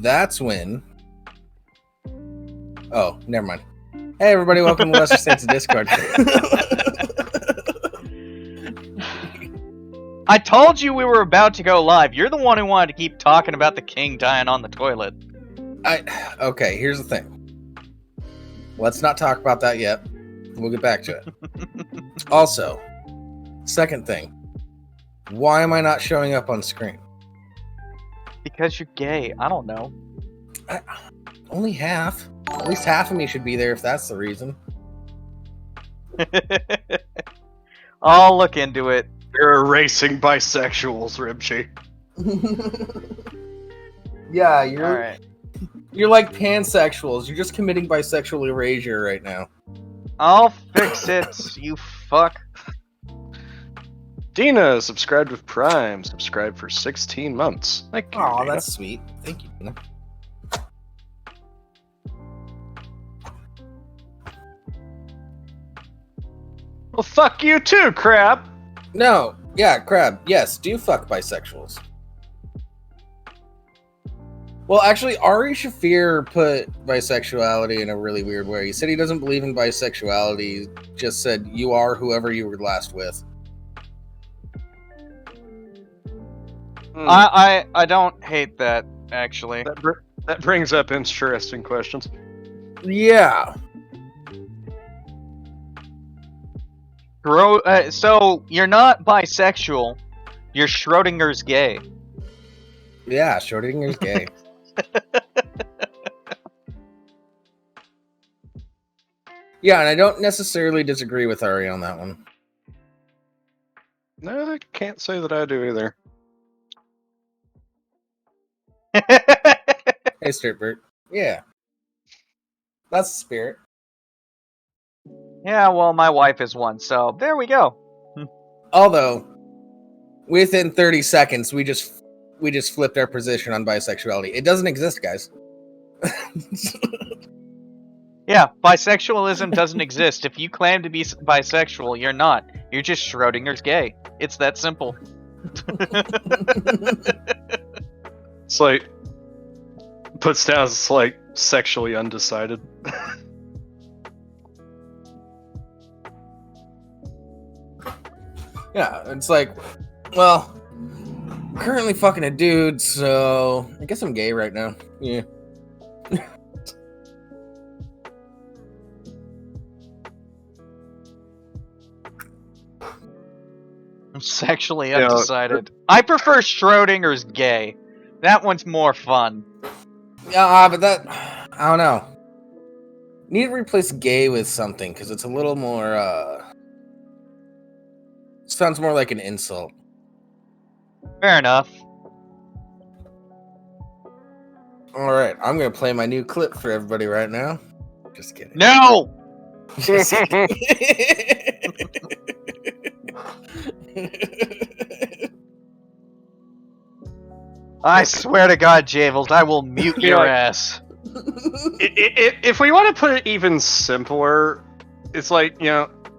that's when... Oh, never mind. Hey, everybody, welcome to Lesser Saints of Discord. I told you we were about to go live. You're the one who wanted to keep talking about the king dying on the toilet. Okay, here's the thing. Let's not talk about that yet. We'll get back to it. Also, second thing. Why am I not showing up on screen? Because you're gay. I don't know. Only half. At least half of me should be there if that's the reason. I'll look into it. You're erasing bisexuals, Rimshee. Yeah, Alright. You're like pansexuals. You're just committing bisexual erasure right now. I'll fix it, you fuck. Dina subscribed with Prime. Subscribed for 16 months. Thank you. Aw, Dina. that's sweet. Thank you, Dina. Well, fuck you too, Crabb. No, yeah, Crabb. Yes, do fuck bisexuals. Well, actually, Ari Shafir put bisexuality in a really weird way. He said he doesn't believe in bisexuality. He just said you are whoever you were last with. I don't hate that, actually. That brings up interesting questions. Yeah. So, you're not bisexual. You're Schrodinger's gay. Yeah, Schrodinger's gay. Yeah, and I don't necessarily disagree with Ari on that one. No, I can't say that I do either. Hey, Stripbert. Yeah. That's the spirit. Yeah, well, my wife is one, so there we go. Although, within 30 seconds, we just flipped our position on bisexuality. It doesn't exist, guys. Yeah, bisexualism doesn't exist. If you claim to be bisexual, you're not. You're just Schrodinger's gay. It's that simple. It's like puts down as like sexually undecided. Yeah, it's like, well, currently fucking a dude, so I guess I'm gay right now. Yeah. I'm sexually undecided. I prefer Schrodinger's gay. That one's more fun. Yeah, but that, I don't know. Need to replace gay with something, because it's a little more, sounds more like an insult. Fair enough. Alright, I'm gonna play my new clip for everybody right now. Just kidding. No! Just kidding. I swear to God, Javels, I will mute your ass. If we want to put it even simpler, it's like,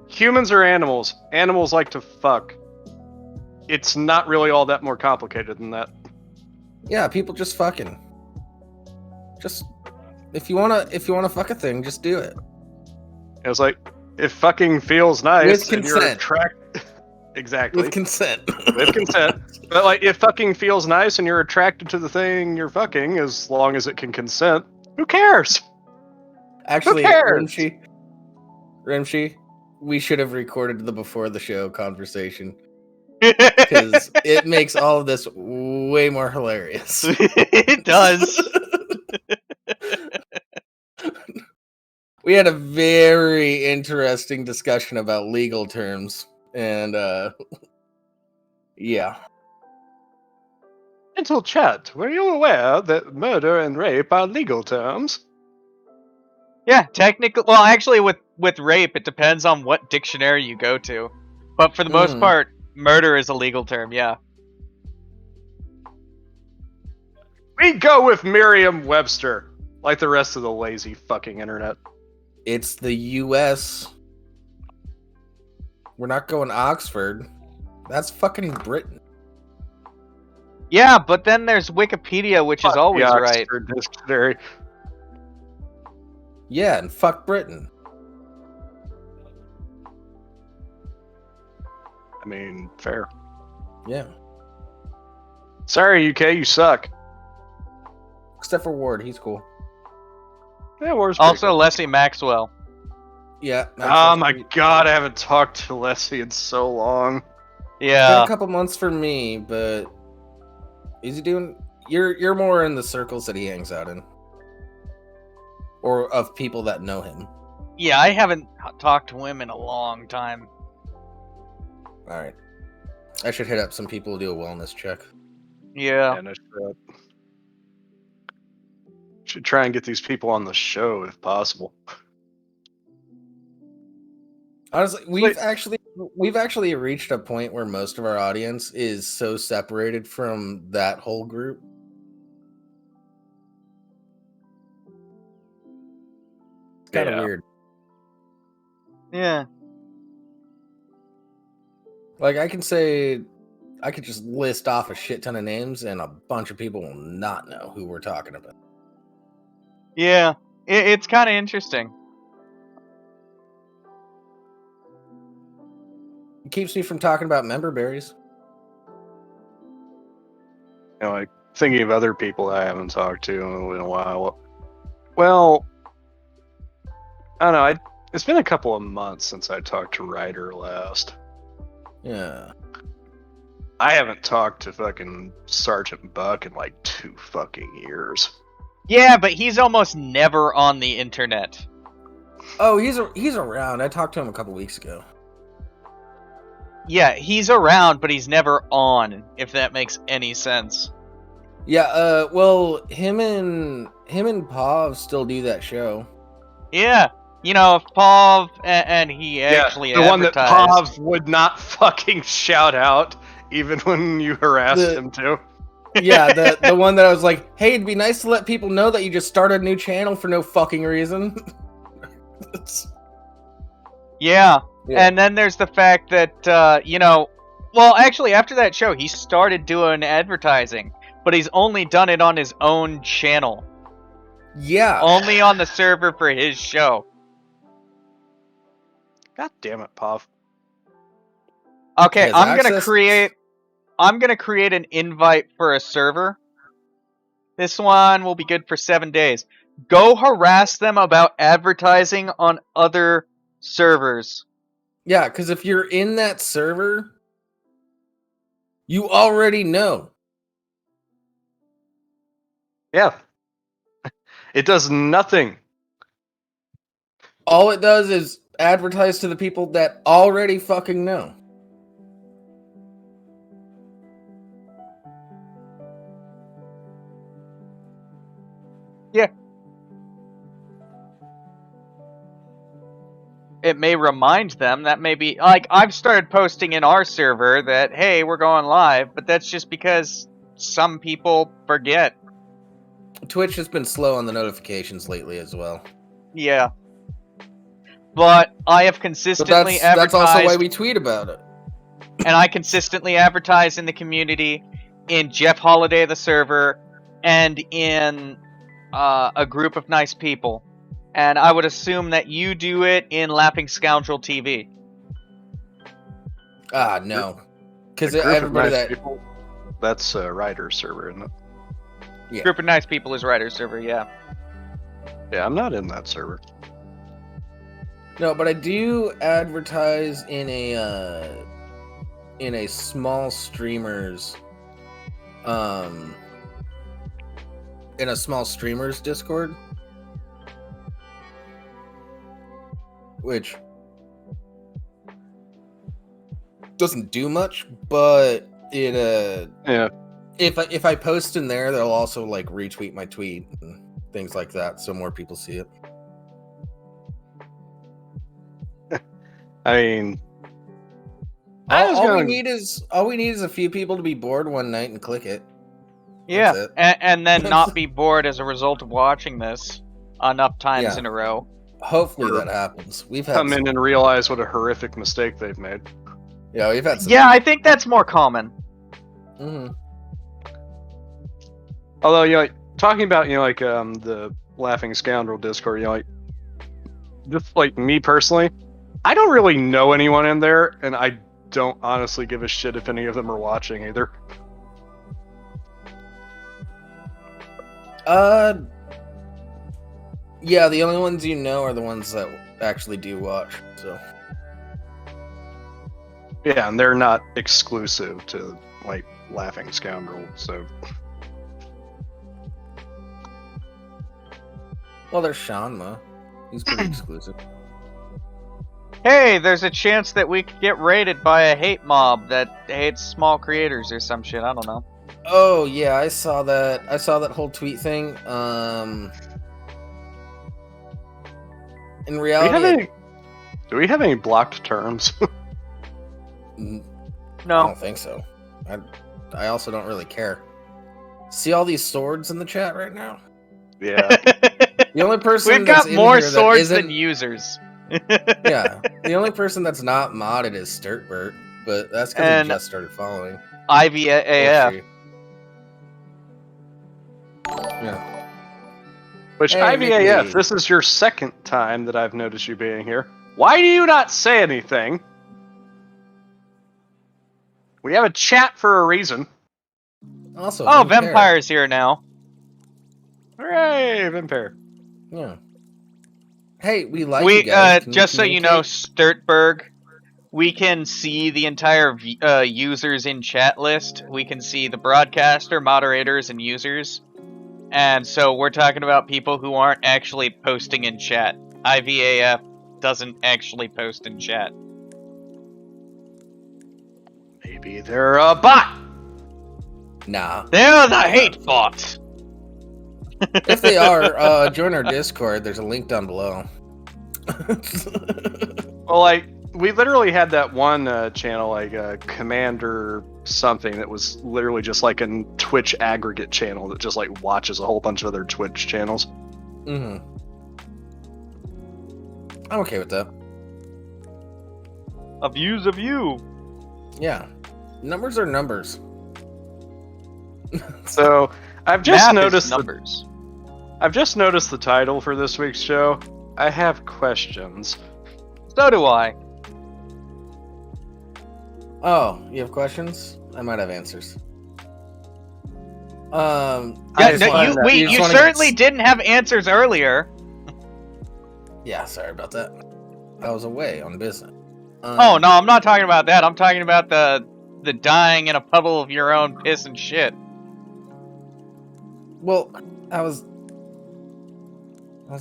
humans are animals. Animals like to fuck. It's not really all that more complicated than that. Yeah, people just fucking. Just if you wanna fuck a thing, just do it. It's like if fucking feels nice With and you're consent. attracted. Exactly. With consent. With consent. But like if fucking feels nice and you're attracted to the thing you're fucking, as long as it can consent, who cares? Actually, Who cares? Rimshee, we should have recorded the before the show conversation. Because it makes all of this way more hilarious. It does. We had a very interesting discussion about legal terms. And, yeah. Gentle chat, were you aware that murder and rape are legal terms? Yeah, technically. Well, actually, with rape, it depends on what dictionary you go to. But for the most part, murder is a legal term, yeah. We go with Merriam-Webster, like the rest of the lazy fucking internet. It's the US. We're not going Oxford. That's fucking Britain. Yeah, but then there's Wikipedia, which is always the right. Oxford Dictionary. Yeah, and fuck Britain. I mean, fair. Yeah. Sorry, UK, you suck. Except for Ward, he's cool. Yeah, War's pretty Also, cool. Leslie Maxwell. Yeah. Oh my god, I haven't talked to Leslie in so long. Been Yeah. a couple months for me, but is he doing? You're more in the circles that he hangs out in, or of people that know him. Yeah, I haven't talked to him in a long time. All right, I should hit up some people to do a wellness check. Yeah. And I should try and get these people on the show if possible. Honestly, we've actually reached a point where most of our audience is so separated from that whole group. It's kind of weird. Yeah. Like I could just list off a shit ton of names, and a bunch of people will not know who we're talking about. Yeah. It's kind of interesting. It keeps me from talking about member berries. You know, like thinking of other people that I haven't talked to in a while. Well, I don't know. It's been a couple of months since I talked to Ryder last. Yeah. I haven't talked to fucking Sergeant Buck in like 2 fucking years. Yeah, but he's almost never on the internet. Oh, he's around. I talked to him a couple weeks ago. Yeah, he's around, but he's never on, if that makes any sense. Yeah, well, him and Pav still do that show. Yeah. You know, if Pav and he actually the one that advertised... Pav would not fucking shout out, even when you harassed him to. Yeah, the one that I was like, hey, it'd be nice to let people know that you just started a new channel for no fucking reason. Yeah. And then there's the fact that, you know, well, actually, after that show, he started doing advertising, but he's only done it on his own channel. Yeah. Only on the server for his show. God damn it, Pav. Okay, I'm gonna create an invite for a server. This one will be good for 7 days. Go harass them about advertising on other servers. Yeah, because if you're in that server, you already know. Yeah. It does nothing. All it does is advertise to the people that already fucking know. Yeah. It may remind them, that may be, like, I've started posting in our server that, hey, we're going live, but that's just because some people forget. Twitch has been slow on the notifications lately as well. Yeah. But I have consistently advertised... That's also why we tweet about it. And I consistently advertise in the community, in Jeff Holiday, the server, and in a group of nice people. And I would assume that you do it in Laughing Scoundrel TV. Ah, no. Because A group of everybody nice that... people, that's Ryder's server, isn't it? Yeah. Group of nice people is Writer's server, yeah. Yeah, I'm not in that server. No, but I do advertise in a small streamers Discord, which doesn't do much, but it Yeah. if I post in there, they'll also like retweet my tweet and things like that, so more people see it. I mean, All we need is a few people to be bored one night and click it. Yeah, That's it. and then not be bored as a result of watching this enough times in a row. Hopefully that happens. We've had come in and realize what a horrific mistake they've made. Yeah, we've had some. Yeah, I think that's more common. Mm-hmm. Although, like talking about, the Laughing Scoundrel Discord, like just like me personally, I don't really know anyone in there, and I don't honestly give a shit if any of them are watching either. Yeah, the only ones you know are the ones that actually do watch, so. Yeah, and they're not exclusive to, like, Laughing Scoundrel, so. Well, there's Shanma. He's pretty exclusive. Hey, there's a chance that we could get raided by a hate mob that hates small creators or some shit. I don't know. Oh yeah, I saw that. I saw that whole tweet thing. In reality, do we have any blocked terms? I No. don't think so. I also don't really care. See all these swords in the chat right now? Yeah. The only person We've that's got in more here that swords isn't- than users. Yeah, the only person that's not modded is Sturtbert, but that's because And he just started following. Ivy AF. Or she. Yeah. Which, Hey, IVAF, Mickey. this is your second time that I've noticed you being here. Why do you not say anything? We have a chat for a reason. Also, Oh, Vampire. Vampire's here now. Hooray, Vampire. Yeah. Hey, we like you We guys. Can we just so you know, communicate? Sturtberg, we can see the entire users in chat list. We can see the broadcaster, moderators, and users. And so we're talking about people who aren't actually posting in chat. IVAF doesn't actually post in chat. Maybe they're a bot. Nah. They're the hate bot. If they are, join our Discord. There's a link down below. Well, like, we literally had that one channel, like Commander something, that was literally just like a Twitch aggregate channel that just like watches a whole bunch of other Twitch channels. Mm-hmm. I'm okay with that. A view's a view. Yeah. Numbers are numbers. So I've just Math is noticed numbers. I've just noticed the title for this week's show. I have questions. So do I. Oh, you have questions? I might have answers. Yeah, just no, wanted to- you certainly didn't have answers earlier. Yeah, sorry about that. I was away on business. Oh no, I'm not talking about that. I'm talking about the dying in a puddle of your own piss and shit. Well, that was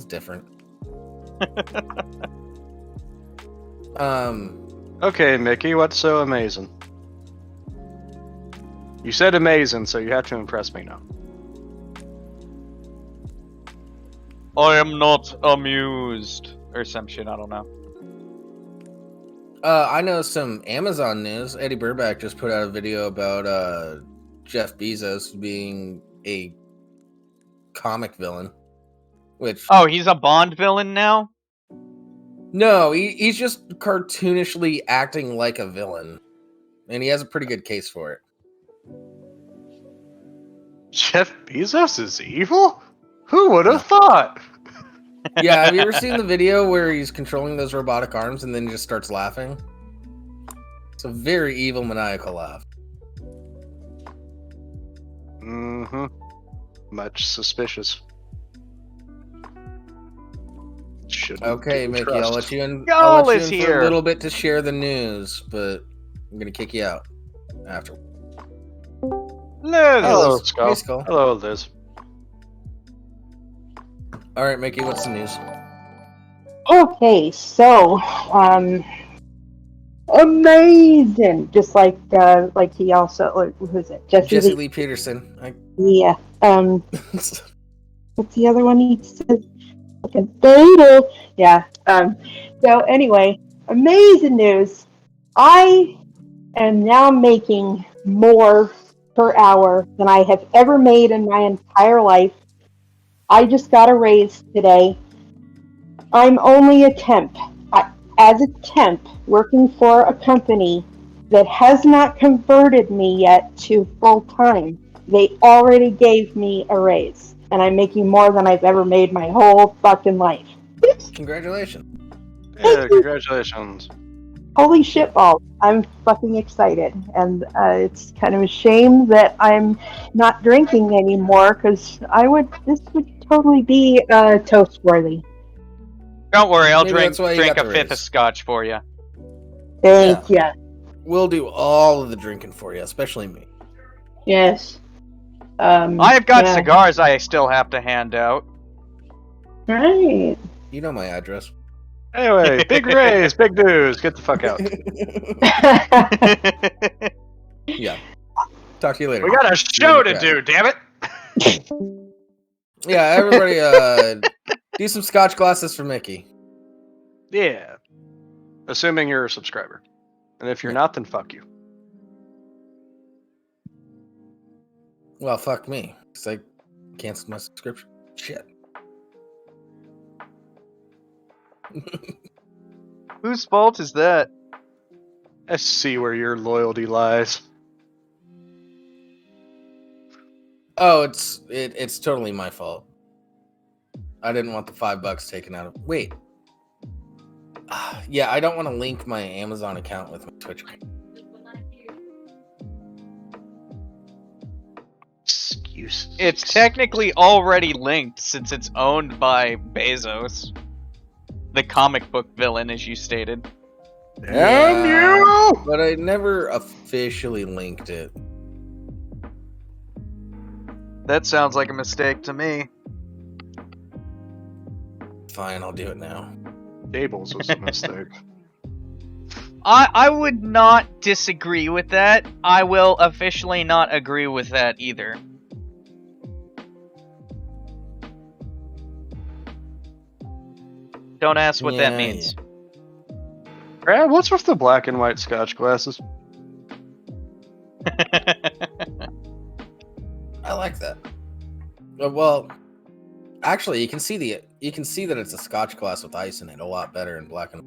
different. Okay, Mickey, what's so amazing? You said amazing, so you have to impress me now. I am not amused. Or some shit, I don't know. I know some Amazon news. Eddie Burback just put out a video about Jeff Bezos being a comic villain. Which Oh, he's a Bond villain now? no, he's just cartoonishly acting like a villain, and he has a pretty good case for it. Jeff Bezos is evil? Who would have thought? Yeah, have you ever seen the video where he's controlling those robotic arms and then he just starts laughing? It's a very evil, maniacal laugh. Mm-hmm. Much suspicious. Shouldn't Okay, give Mickey, trust. I'll let you in. Y'all I'll let you is in for here. a little bit to share the news, but I'm gonna kick you out after. Liz. Hello, Hey, Skull. Skull. Hello, Liz. All right, Mickey, what's the news? Okay, so amazing. Just like he also who's it? Jesse Lee Peterson. Yeah. What's the other one he says? Fucking beta. Yeah. So anyway, amazing news. I am now making more per hour than I have ever made in my entire life. I just got a raise today. I'm only a temp. As a temp, working for a company that has not converted me yet to full time. They already gave me a raise, and I'm making more than I've ever made my whole fucking life. Congratulations. Yeah, congratulations. Holy shit balls. I'm fucking excited. And it's kind of a shame that I'm not drinking anymore, because this would totally be toast worthy. Don't worry, I'll Maybe drink that's why you got a the fifth of raise. scotch for you. Thank you. We'll do all of the drinking for you, especially me. Yes. I've got yeah. cigars I still have to hand out. Right. You know my address. Anyway, big raise, big news. Get the fuck out. Yeah. Talk to you later. We got a show to do, damn it. Yeah, everybody, do some scotch glasses for Mickey. Yeah. Assuming you're a subscriber. And if you're Yeah. not, then fuck you. Well, fuck me, because I canceled my subscription. Shit. Whose fault is that? I see where your loyalty lies. Oh, it's totally my fault. I didn't want the $5 taken out of. Wait. Yeah, I don't want to link my Amazon account with my Twitch account. Excuse. It's technically already linked since it's owned by Bezos. The comic book villain, as you stated. Damn you! But I never officially linked it. That sounds like a mistake to me. Fine, I'll do it now. Tables was a mistake. I would not disagree with that. I will officially not agree with that either. Don't ask what that means. Crabb, what's with the black and white scotch glasses? I like that. Well, actually, you can see that it's a scotch glass with ice in it a lot better in black and.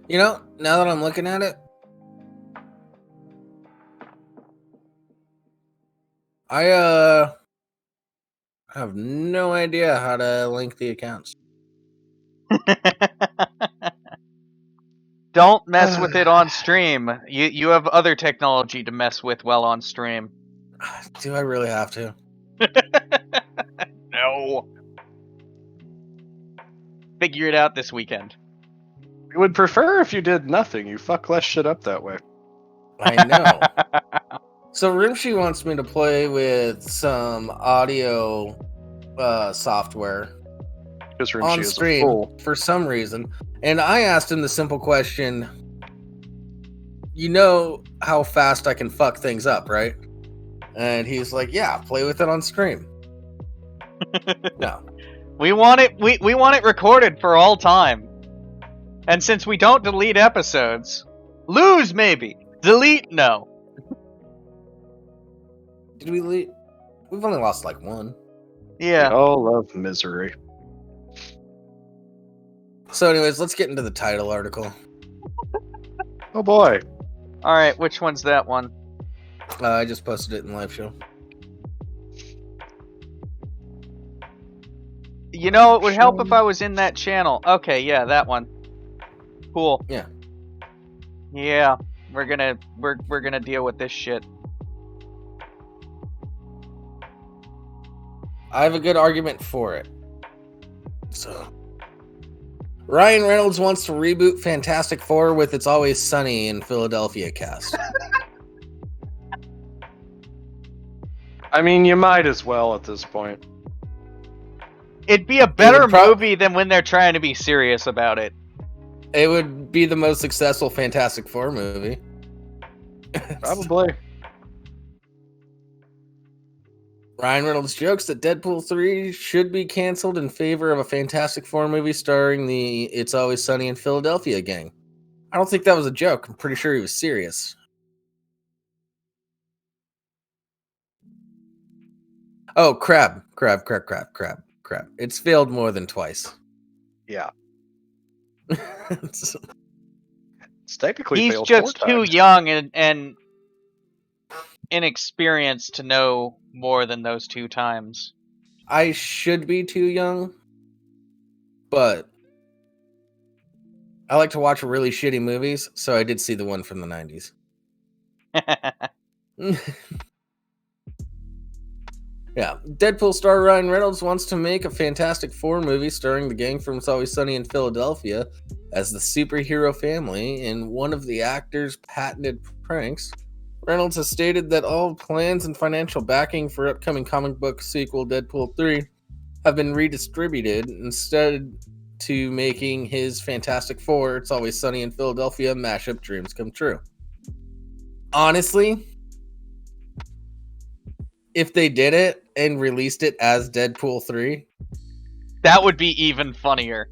You know, now that I'm looking at it, I have no idea how to link the accounts. Don't mess with it on stream. You have other technology to mess with while on stream. Do I really have to? No. Figure it out this weekend. We would prefer if you did nothing. You fuck less shit up that way. I know. So Rimshee wants me to play with some audio software Because Rimshee on is a stream fool. for some reason. And I asked him the simple question, you know how fast I can fuck things up, right? And he's like, yeah, play with it on stream. No. We want it we want it recorded for all time. And since we don't delete episodes, lose maybe. Delete no. Did we leave? We've only lost like one. Yeah. We all love misery. So anyways, let's get into the title article. Oh boy. Alright, which one's that one? I just posted it in live show. You know, it would help if I was in that channel. Okay, yeah, that one. Cool. Yeah. Yeah, we're gonna deal with this shit. I have a good argument for it. So, Ryan Reynolds wants to reboot Fantastic Four with It's Always Sunny in Philadelphia cast. I mean, you might as well at this point. It'd be a better movie than when they're trying to be serious about it. It would be the most successful Fantastic Four movie. Probably. Ryan Reynolds jokes that Deadpool 3 should be canceled in favor of a Fantastic Four movie starring the It's Always Sunny in Philadelphia gang. I don't think that was a joke. I'm pretty sure he was serious. Oh, Crabb. crap. It's failed more than twice. Yeah. It's- It's technically He's failed just 4 too times. young and inexperienced to know more than those 2 times. I should be too young, but I like to watch really shitty movies, so I did see the one from the 90s. Yeah, Deadpool star Ryan Reynolds wants to make a Fantastic Four movie starring the gang from It's Always Sunny in Philadelphia as the superhero family in one of the actor's patented pranks. Reynolds has stated that all plans and financial backing for upcoming comic book sequel Deadpool 3 have been redistributed instead to making his Fantastic Four It's Always Sunny in Philadelphia mashup dreams come true. Honestly, if they did it and released it as Deadpool 3, That would be even funnier.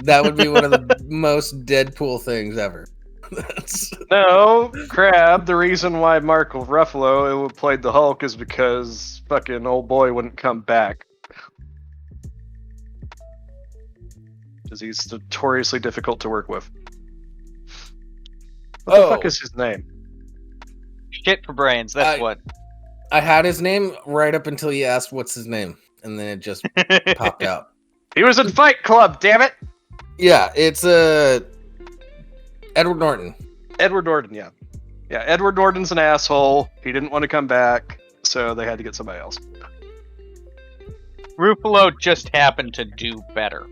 that would be one of the most Deadpool things ever. No, Crabb, the reason why Mark Ruffalo played the Hulk is because fucking old boy wouldn't come back. Because he's notoriously difficult to work with. What the fuck is his name? Shit for brains, that's what. I had his name right up until you asked what's his name, and then it just popped out. He was in Fight Club, damn it! Yeah, it's Edward Norton. Edward Norton, yeah. Yeah, Edward Norton's an asshole. He didn't want to come back, so they had to get somebody else. Ruffalo just happened to do better.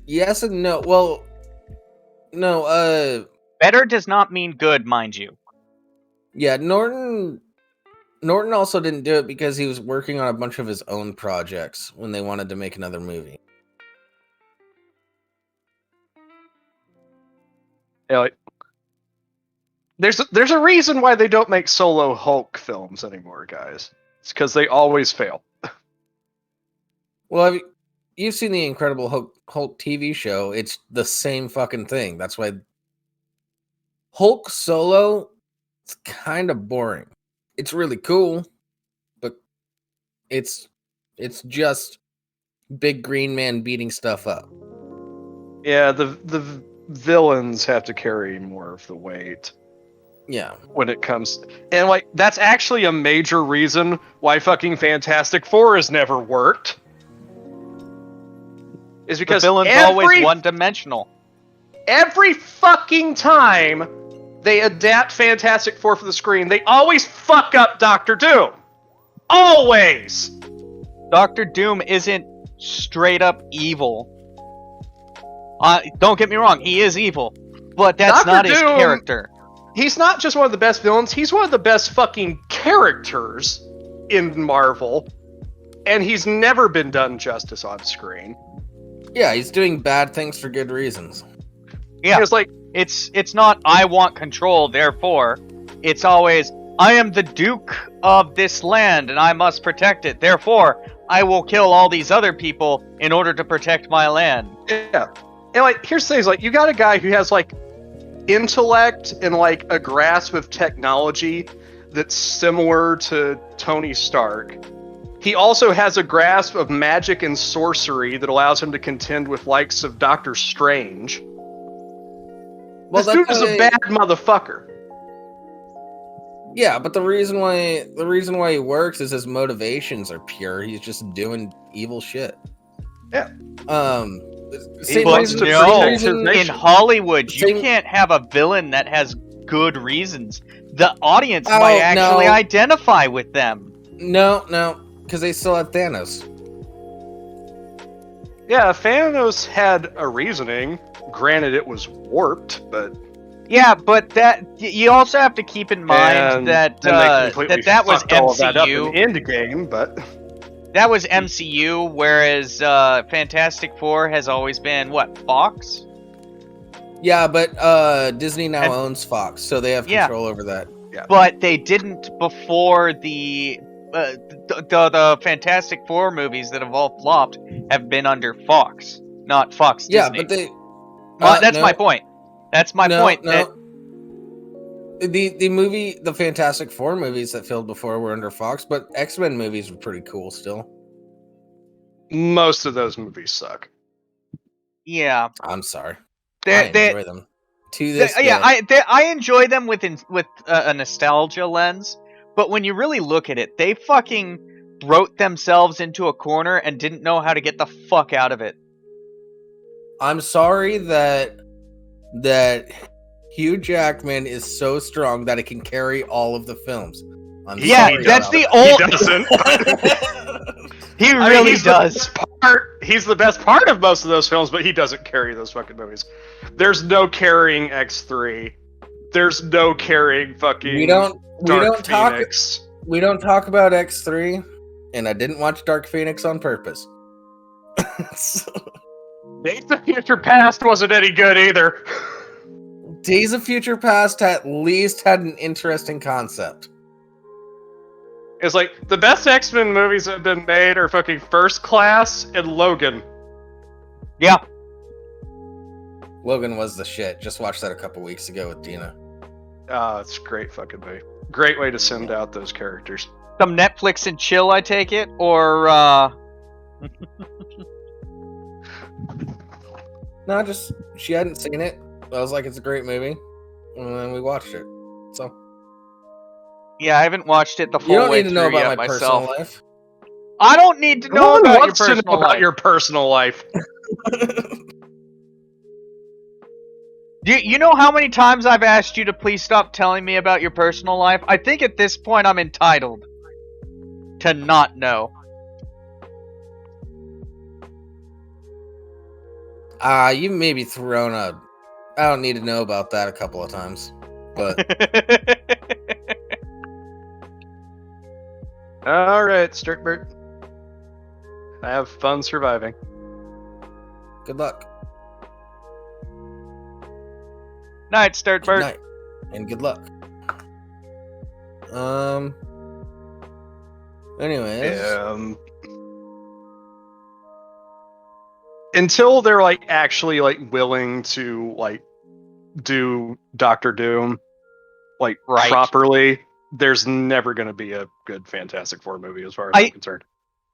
Yes and no. Well, no, Better does not mean good, mind you. yeah, Norton also didn't do it because he was working on a bunch of his own projects when they wanted to make another movie. Yeah, like, there's a reason why they don't make solo Hulk films anymore, guys. It's because they always fail. Well, you've seen the Incredible Hulk TV show. It's the same fucking thing. That's why Hulk solo is kind of boring. It's really cool, but it's just big green man beating stuff up. Yeah, the villains have to carry more of the weight. Yeah. When it comes, and like that's actually a major reason why fucking Fantastic Four has never worked. Is because the villain's always one-dimensional. Every fucking time they adapt Fantastic Four for the screen, they always fuck up Doctor Doom. Always. Doctor Doom isn't straight up evil. Don't get me wrong, he is evil, but that's Dr. not Doom, his character. He's not just one of the best villains, he's one of the best fucking characters in Marvel, and he's never been done justice on screen. Yeah, he's doing bad things for good reasons. Yeah, it's like it's not I want control, therefore it's always I am the Duke of this land and I must protect it. Therefore, I will kill all these other people in order to protect my land. Yeah. And like here's the thing, like you got a guy who has like intellect and like a grasp of technology that's similar to Tony Stark. He also has a grasp of magic and sorcery that allows him to contend with likes of Doctor Strange. Well, this dude is a bad motherfucker. Yeah, but the reason why he works is his motivations are pure. He's just doing evil shit. Yeah. Same reason, in Hollywood, you can't have a villain that has good reasons. The audience might actually identify with them. No, because they still have Thanos. Yeah, Thanos had a reasoning. Granted, it was warped, but... Yeah, but that you also have to keep in mind that that was MCU. Endgame, but that was MCU, whereas Fantastic Four has always been what, Fox? Yeah, but Disney now owns Fox, so they have control over that. Yeah, but they didn't before the Fantastic Four movies that have all flopped have been under Fox, not Fox Disney. Yeah, but they. That's my point. That's my point. The Fantastic Four movies that filled before were under Fox, but X-Men movies were pretty cool still. Most of those movies suck. Yeah, I'm sorry. I they enjoy them to this day. yeah, I enjoy them with a nostalgia lens, but when you really look at it, they fucking wrote themselves into a corner and didn't know how to get the fuck out of it. I'm sorry that Hugh Jackman is so strong that it can carry all of the films. I'm Yeah, sorry that's about the He old. doesn't. He I mean, really he's does. The best part. He's the best part of most of those films, but he doesn't carry those fucking movies. There's no carrying X3. There's no carrying fucking. We don't Phoenix. talk about X3, and I didn't watch Dark Phoenix on purpose. Days of Future Past wasn't any good either. Days of Future Past at least had an interesting concept. It's like the best X-Men movies that have been made are fucking First Class and Logan. Yeah. Logan was the shit. Just watched that a couple weeks ago with Dina. It's a great fucking movie. Great way to send out those characters. Some Netflix and chill, I take it, or No, just she hadn't seen it. I was like, it's a great movie, and then we watched it. So yeah, I haven't watched it the full you don't way need to know through about yet my myself. personal life. I don't need to know No one about your wants to know personal about life. your personal life. You know how many times I've asked you to please stop telling me about your personal life? I think at this point I'm entitled to not know. You maybe thrown a. I don't need to know about that a couple of times, but All right, Sturtbert. Have fun surviving. good luck. Night, Good Sturtbird. night, and good luck. Anyways, Until they're like actually like willing to like do Doctor Doom like Right. properly, there's never going to be a good Fantastic Four movie as far as I'm concerned.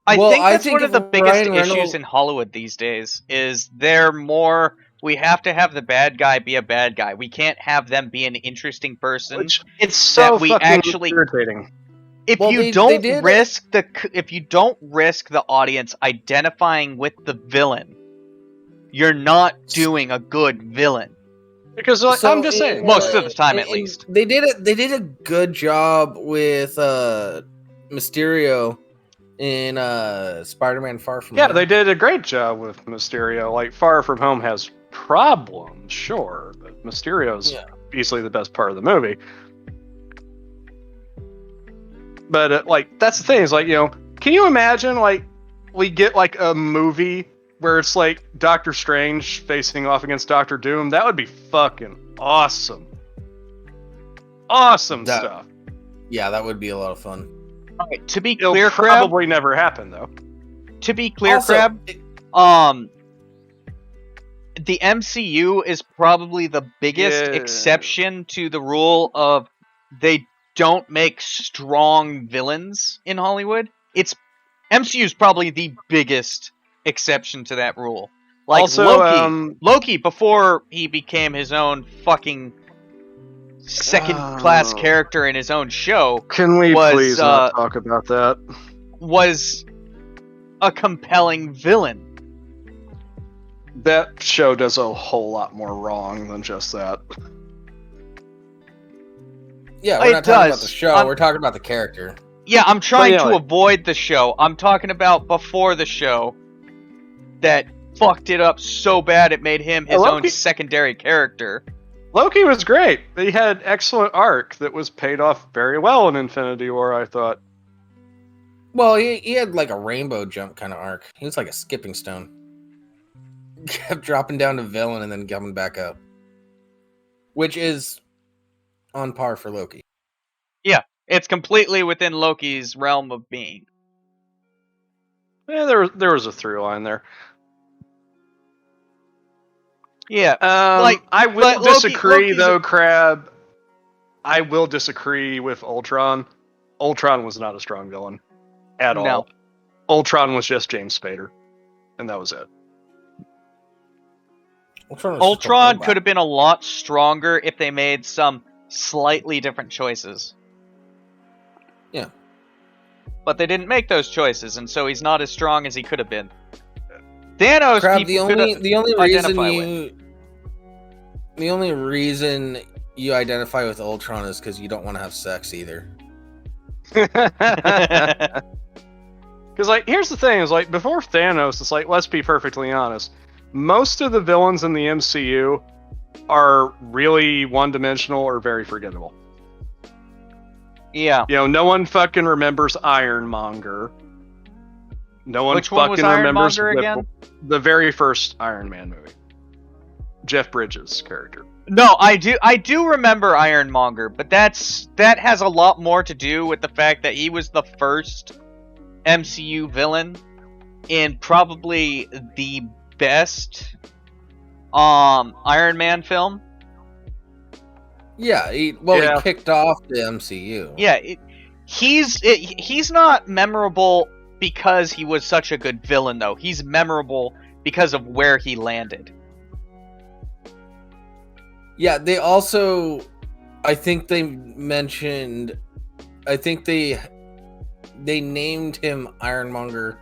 I Well, think I that's think one of if the biggest Ryan issues Reynolds- in Hollywood these days, is they're more, we have to have the bad guy be a bad guy. We can't have them be an interesting person. Which it's so that we fucking actually- irritating. If Well, you they don't did- risk the audience identifying with the villain, you're not doing a good villain. Because like, So I'm just saying. Most of the time, at least. They did it. They did a good job with Mysterio in Spider-Man: Far From Yeah, Home. they did a great job with Mysterio. Like, Far From Home has problems, sure, but Mysterio's Yeah. easily the best part of the movie. But, like, that's the thing, is like, you know, can you imagine, like, we get, like, a movie where it's, like, Doctor Strange facing off against Doctor Doom? That would be fucking awesome. Awesome That- stuff. Yeah, that would be a lot of fun. Alright, to be It'll clear, Crab, probably never happen, though. to be clear, Also, Crab, the MCU is probably the biggest Yeah. exception to the rule of they don't make strong villains in Hollywood. MCU is probably the biggest exception to that rule. Like Also, Loki before he became his own fucking second-class Oh. character in his own show Can we was, please not talk about that? was a compelling villain. That show does a whole lot more wrong than just that. Yeah, we're It not talking does. about the show. We're talking about the character. Yeah, I'm trying yeah, to like- avoid the show. I'm talking about before the show that fucked it up so bad it made him his own Loki- secondary character. Loki was great. He had an excellent arc that was paid off very well in Infinity War, I thought. Well, he had like a rainbow jump kind of arc. He was like a skipping stone. Kept dropping down to villain and then coming back up. Which is on par for Loki. It's completely within Loki's realm of being. Yeah, there was a through line there. Yeah, I will but disagree Loki's though, Crabb. I will disagree with Ultron. Ultron was not a strong villain at No. all. Ultron was just James Spader, and that was it. Ultron could have been a lot stronger if they made some slightly different choices. Yeah. But they didn't make those choices, and so he's not as strong as he could have been. Thanos, Crabb, the only reason you identify with Ultron is because you don't want to have sex either. Because, like, here's the thing: is like before Thanos, it's like, let's be perfectly honest. Most of the villains in the MCU are really one-dimensional or very forgettable. Yeah. You know, no one fucking remembers Ironmonger. No one Which one was fucking remembers Ironmonger again? the very first Iron Man movie. Jeff Bridges' character. No, I do remember Ironmonger, but that has a lot more to do with the fact that he was the first MCU villain in probably the best Iron Man film. Yeah, he kicked off the MCU. Yeah, he's not memorable because he was such a good villain, though. He's memorable because of where he landed. Yeah, they also, I think they mentioned, I think they named him Ironmonger.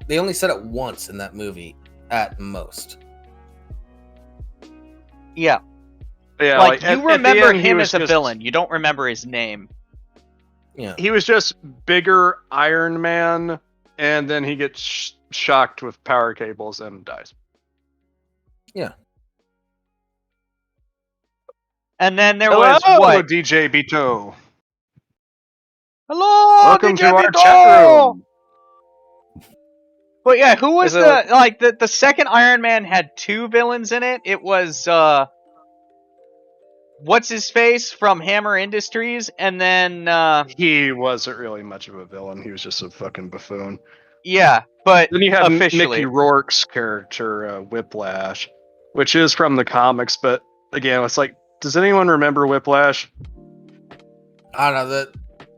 They only said it once in that movie, at most. Yeah. Yeah, like you at remember the end, him as a villain. You don't remember his name. Yeah. He was just bigger Iron Man, and then he gets shocked with power cables and dies. Yeah. And then there Hello, was what? DJ Bito. Hello, Welcome DJ to our Bito! chat room. But yeah, who was Is it the second Iron Man had two villains in it? It was what's his face from Hammer Industries, and then He wasn't really much of a villain. He was just a fucking buffoon. yeah, but Then you have officially, Mickey Rourke's character, Whiplash, which is from the comics, but again, it's like, does anyone remember Whiplash? I don't know,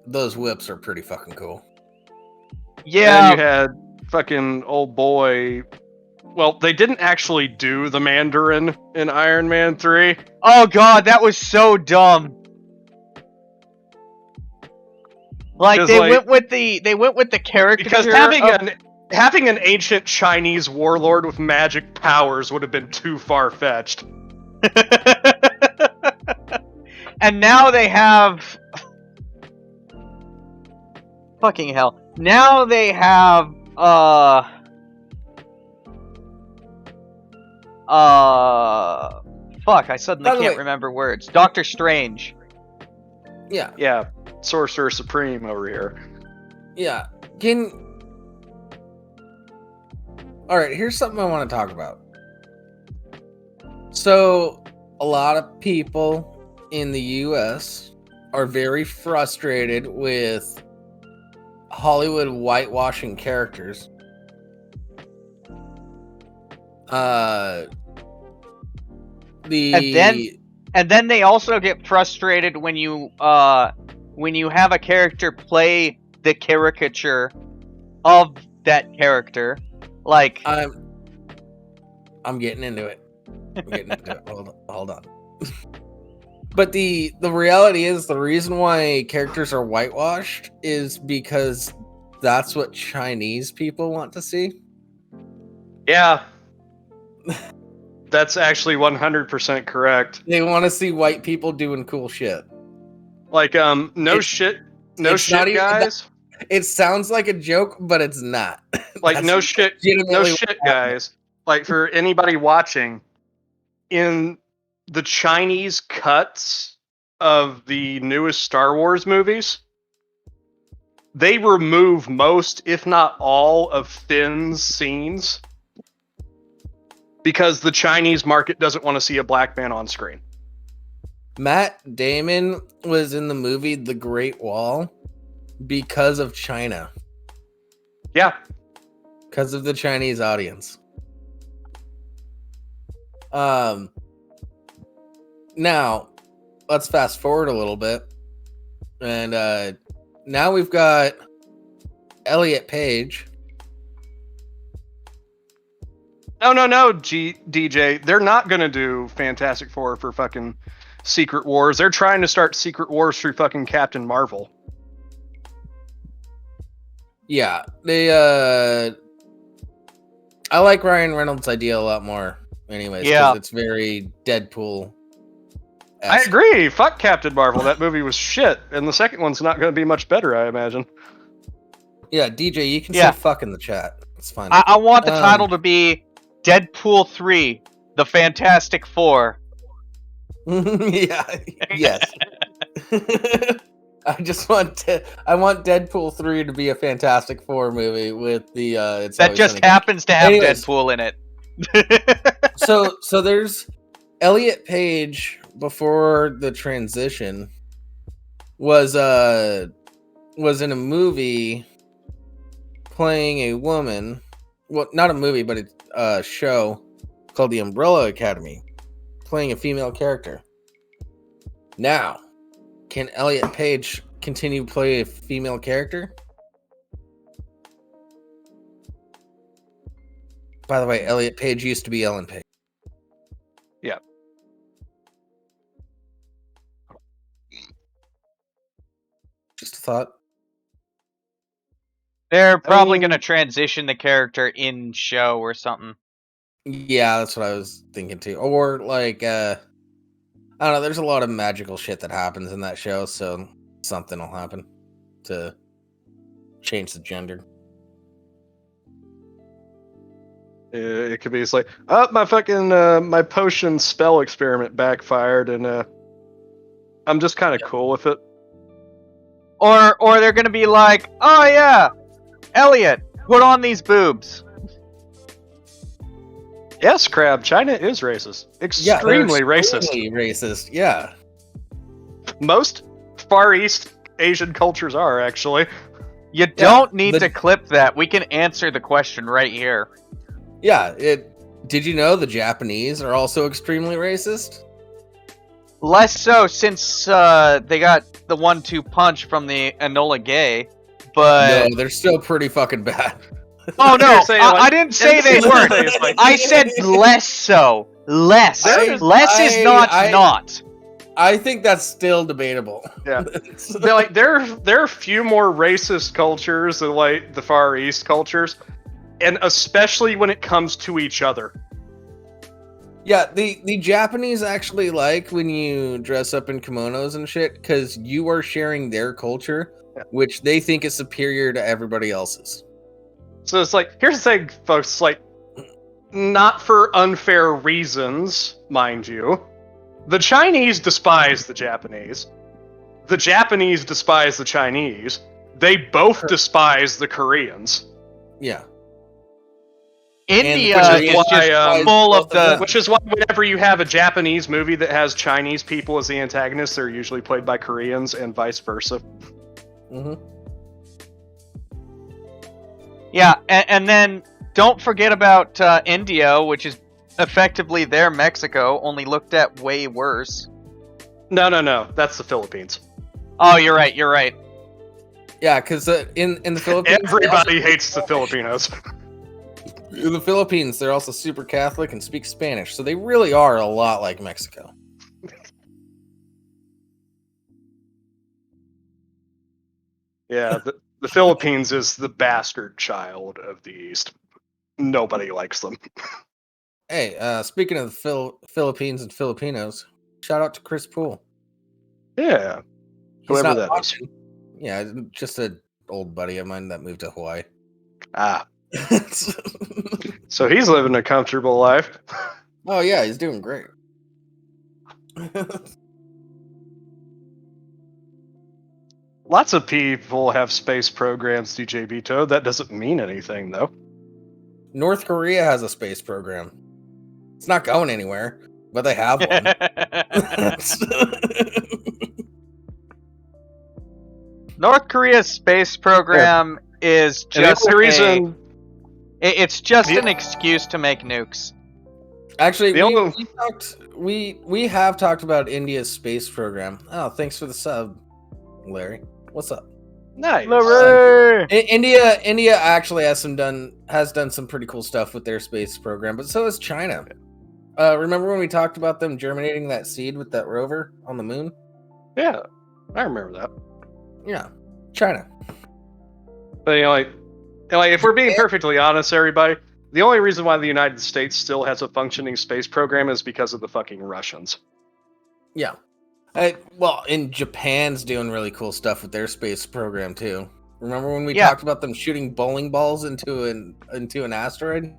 those whips are pretty fucking cool. yeah. And you had fucking old boy. Well, they didn't actually do the Mandarin in Iron Man 3. Oh god, that was so dumb. Like they went with the character because having an ancient Chinese warlord with magic powers would have been too far fetched. And now they have fucking hell. Now they have fuck, I suddenly can't remember words. Doctor Strange. Yeah. Yeah, Sorcerer Supreme over here. Yeah. Alright, here's something I want to talk about. So, a lot of people in the US are very frustrated with Hollywood whitewashing characters. And then they also get frustrated when you have a character play the caricature of that character. Like I'm getting into it. Hold on. But the reality is, the reason why characters are whitewashed is because that's what Chinese people want to see. Yeah. That's actually 100% correct. They want to see white people doing cool shit. Like, no shit, guys. It sounds like a joke, but it's not. Like, no shit, guys. Like, for anybody watching, in the Chinese cuts of the newest Star Wars movies, they remove most, if not all, of Finn's scenes because the Chinese market doesn't want to see a black man on screen. Matt Damon was in the movie The Great Wall because of China. Yeah. Because of the Chinese audience. Now, let's fast forward a little bit, and now we've got Elliot Page. No, DJ. They're not gonna do Fantastic Four for fucking Secret Wars. They're trying to start Secret Wars through fucking Captain Marvel. Yeah, they. I like Ryan Reynolds' idea a lot more. Anyways, Yeah. it's very Deadpool. I agree. Fuck Captain Marvel. That movie was shit, and the second one's not going to be much better, I imagine. Yeah, DJ, you can Yeah. say fuck in the chat. It's fine. I want the title to be Deadpool 3, The Fantastic Four. Yeah. Yes. I want Deadpool 3 to be a Fantastic Four movie with the it's That Always just Sunny. happens to have Anyways. Deadpool in it. So there's Elliot Page before the transition was in a movie playing a woman. Well, not a movie, but a show called The Umbrella Academy, playing a female character. Now, can Elliot Page continue to play a female character? By the way, Elliot Page used to be Ellen Page. Yeah. Just a thought. They're probably mean- going to transition the character in show or something. Yeah, that's what I was thinking too. Or like, I don't know. There's a lot of magical shit that happens in that show, so something will happen to change the gender. It could be it's like, oh, my fucking my potion spell experiment backfired, and I'm just kind of cool with it. Or they're going to be like, oh yeah, Elliot, put on these boobs. Yes, Crabb, China is racist. Extremely racist. Extremely racist. Yeah. Most Far East Asian cultures are, actually. You don't need to clip that. We can answer the question right here. Yeah. Did you know the Japanese are also extremely racist? Less so since they got the 1-2 punch from the Enola Gay, but No, they're still pretty fucking bad. oh no, You're saying, like- I didn't say they weren't. It's like- I said less so. Less. There is- Less is not not. I think that's still debatable. Yeah. They're like there are a few more racist cultures than like the Far East cultures, and especially when it comes to each other. Yeah, the Japanese actually like when you dress up in kimonos and shit, because you are sharing their culture, which they think is superior to everybody else's. So it's like, here's the thing, folks, like, not for unfair reasons, mind you. The Chinese despise the Japanese. The Japanese despise the Chinese. They both despise the Koreans. Yeah. India And is which is just why, full of both of the. them- Which is why whenever you have a Japanese movie that has Chinese people as the antagonists, they're usually played by Koreans and vice versa. Mm-hmm. Yeah, and then don't forget about India, which is effectively their Mexico, only looked at way worse. No, that's the Philippines. Oh, you're right. Yeah, because in the Philippines, Everybody hates the Filipinos. in the Philippines, they're also super Catholic and speak Spanish, so they really are a lot like Mexico. Yeah, the Philippines is the bastard child of the East. Nobody likes them. Hey, speaking of the Philippines and Filipinos, shout out to Chris Poole. Yeah. He's Whoever not that is. watching. Yeah, just an old buddy of mine that moved to Hawaii. Ah. So he's living a comfortable life. Oh yeah, he's doing great. Lots of people have space programs, DJ Vito. That doesn't mean anything, though. North Korea has a space program. It's not going anywhere, but they have one. North Korea's space program is And the just only reason it's just Yeah. an excuse to make nukes. Actually, The only- we have talked about India's space program. Oh, thanks for the sub, Larry. What's up? Nice. Larry! India actually has done some pretty cool stuff with their space program, but so has China. Remember when we talked about them germinating that seed with that rover on the moon? Yeah, I remember that. Yeah, China. But like if we're being perfectly honest, everybody, the only reason why the United States still has a functioning space program is because of the fucking Russians. Yeah. Well, and Japan's doing really cool stuff with their space program too. Remember when we talked about them shooting bowling balls into an asteroid?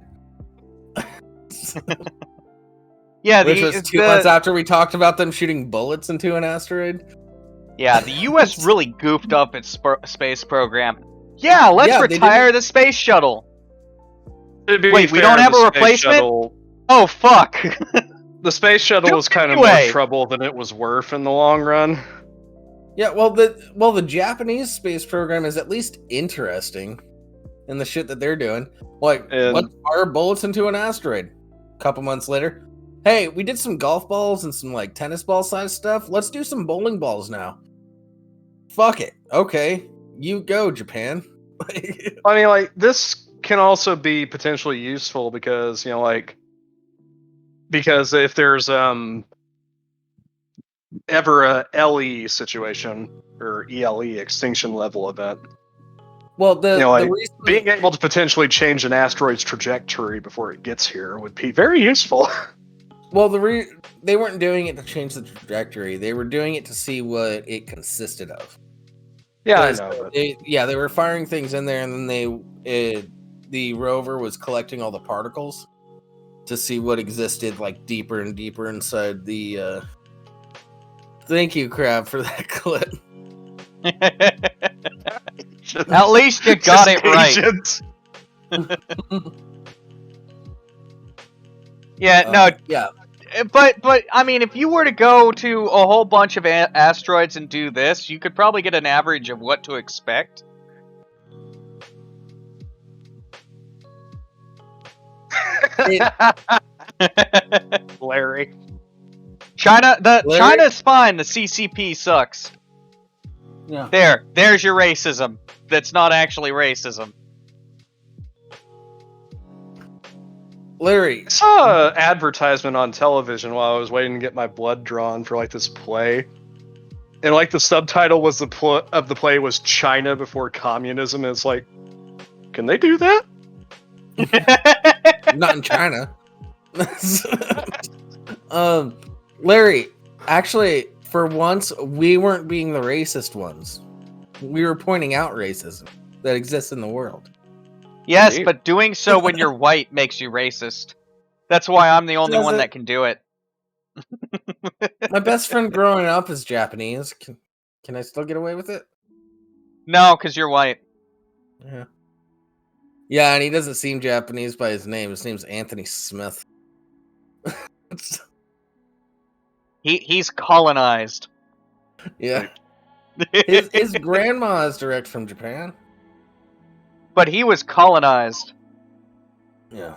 Yeah, Which was 2 months after we talked about them shooting bullets into an asteroid. Yeah, the U.S. really goofed up its space program. Yeah, let's retire the space shuttle. Wait, we don't have a replacement? Oh, fuck. The space shuttle was kind of more trouble than it was worth in the long run. Yeah, well, the Japanese space program is at least interesting in the shit that they're doing. Like, let's fire bullets into an asteroid. A couple months later, hey, we did some golf balls and some like tennis ball size stuff. Let's do some bowling balls now. Fuck it. Okay, you go, Japan. I mean, like, this can also be potentially useful because, because if there's ever a LE situation or ELE extinction level event, well, being able to potentially change an asteroid's trajectory before it gets here would be very useful. Well, they weren't doing it to change the trajectory. They were doing it to see what it consisted of. Yeah, I know. They were firing things in there, and then the rover was collecting all the particles to see what existed like deeper and deeper inside the. Thank you, Crabb, for that clip. At least you got it right. Yeah. But I mean, if you were to go to a whole bunch of asteroids and do this, you could probably get an average of what to expect. Larry. China's fine. The CCP sucks. Yeah. There's your racism. That's not actually racism. Larry, I saw an advertisement on television while I was waiting to get my blood drawn for like this play, and like the subtitle was the play was China before communism. And it's like, can they do that? Not in China. Larry, actually, for once, we weren't being the racist ones. We were pointing out racism that exists in the world. Yes, but doing so when you're white makes you racist. That's why I'm the only one that can do it. My best friend growing up is Japanese. Can I still get away with it? No, because you're white. Yeah. Yeah, and he doesn't seem Japanese by his name. His name's Anthony Smith. He's colonized. Yeah. His grandma is direct from Japan. But he was colonized. Yeah.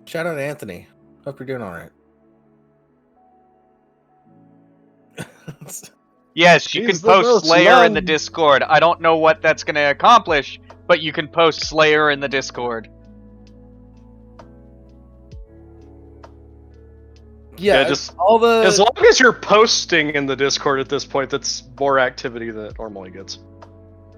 Shout out to Anthony. Hope you're doing alright. Yes, you can post Slayer in the Discord. I don't know what that's going to accomplish, but you can post Slayer in the Discord. Yeah, just all the... As long as you're posting in the Discord at this point, that's more activity than it normally gets.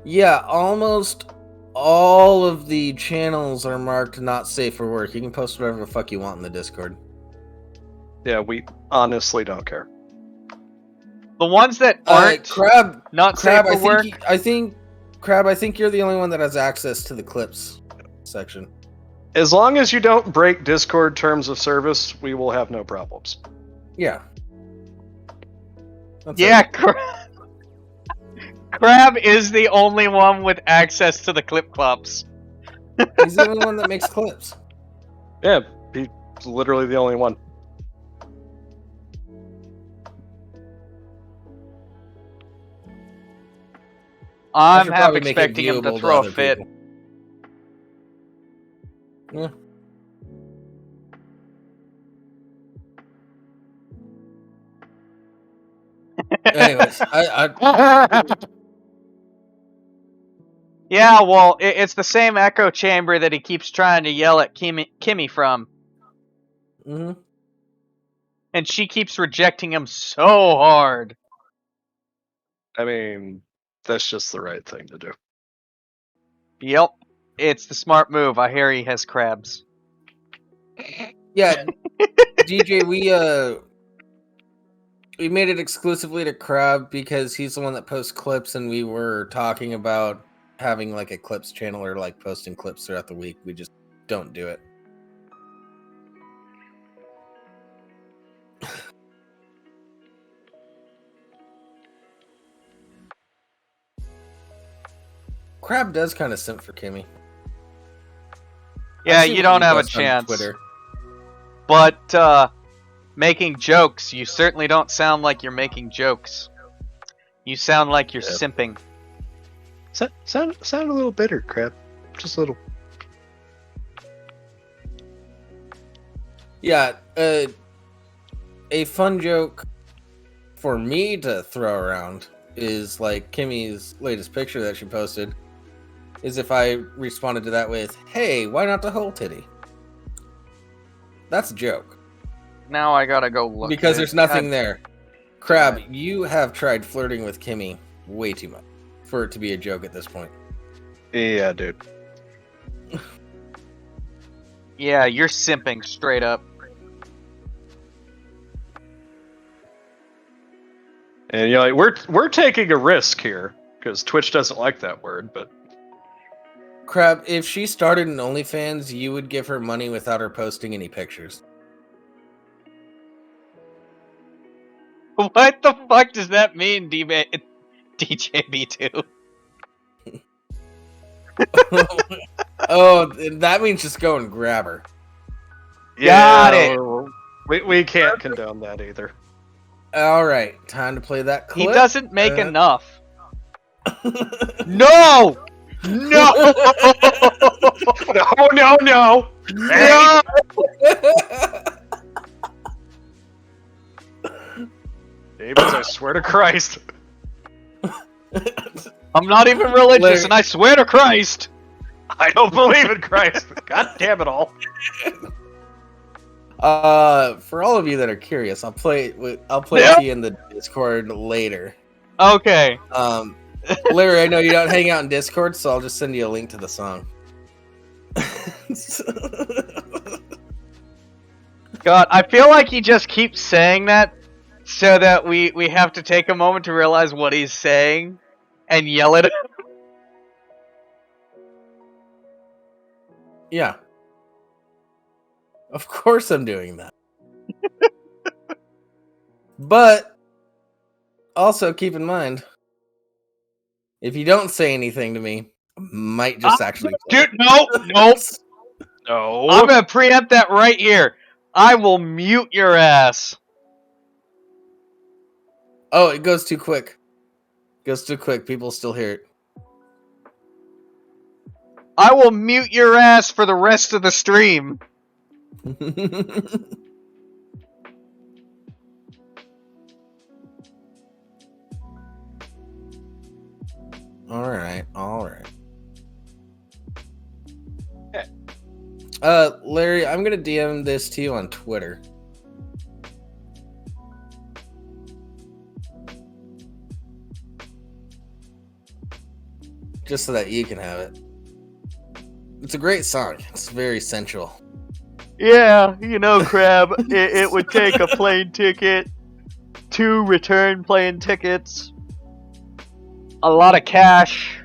Yeah, almost all of the channels are marked not safe for work. You can post whatever the fuck you want in the Discord. Yeah, we honestly don't care. The ones that aren't Crabb, safe for work. Crabb, I think you're the only one that has access to the clips section. As long as you don't break Discord terms of service, we will have no problems. Yeah. Crabb is the only one with access to the clip clops. He's the only one that makes clips. Yeah, he's literally the only one. I'm half expecting him to throw a fit. People. Yeah. Anyways, I Yeah, well, it's the same echo chamber that he keeps trying to yell at Kimmy from. mhm. And she keeps rejecting him so hard. I mean, that's just the right thing to do. Yep. It's the smart move. I hear he has crabs. Yeah, DJ, we made it exclusively to Crabb because he's the one that posts clips, and we were talking about having like a clips channel or like posting clips throughout the week. We just don't do it. Crabb does kind of simp for Kimmy. Yeah, I've seen you what don't he have a posts on chance. Twitter. But, making jokes, you certainly don't sound like you're making jokes. You sound like you're simping. Sound a little bitter, Crabb. Just a little. Yeah, a fun joke for me to throw around is like Kimmy's latest picture that she posted. Is if I responded to that with, "Hey, why not the whole titty?" That's a joke. Now I gotta go look. Because at there's it. nothing there. Crabb, you have tried flirting with Kimmy way too much for it to be a joke at this point. Yeah, dude. Yeah, you're simping straight up. And you're like, we're taking a risk here because Twitch doesn't like that word, but Crabb, if she started an OnlyFans, you would give her money without her posting any pictures. What the fuck does that mean, DJB2? Oh, that means just go and grab her. Got it. We can't condone that either. All right, time to play that clip. He doesn't make enough. No! No! No! No! Davis, I swear to Christ. I'm not even religious, and I swear to Christ. I don't believe in Christ. God damn it all. For all of you that are curious, I'll play it to you in the Discord later. Okay. Larry, I know you don't hang out in Discord, so I'll just send you a link to the song. God, I feel like he just keeps saying that so that we have to take a moment to realize what he's saying and yell at him. Yeah. Of course I'm doing that. But also keep in mind, if you don't say anything to me, I might just actually Dude, no. No. I'm gonna preempt that right here. I will mute your ass. Oh, it goes too quick. People still hear it. I will mute your ass for the rest of the stream. All right. Larry, I'm gonna DM this to you on Twitter. Just so that you can have it. It's a great song. It's very sensual. Yeah, you know, Crabb, it would take a plane ticket, 2 return plane tickets, a lot of cash.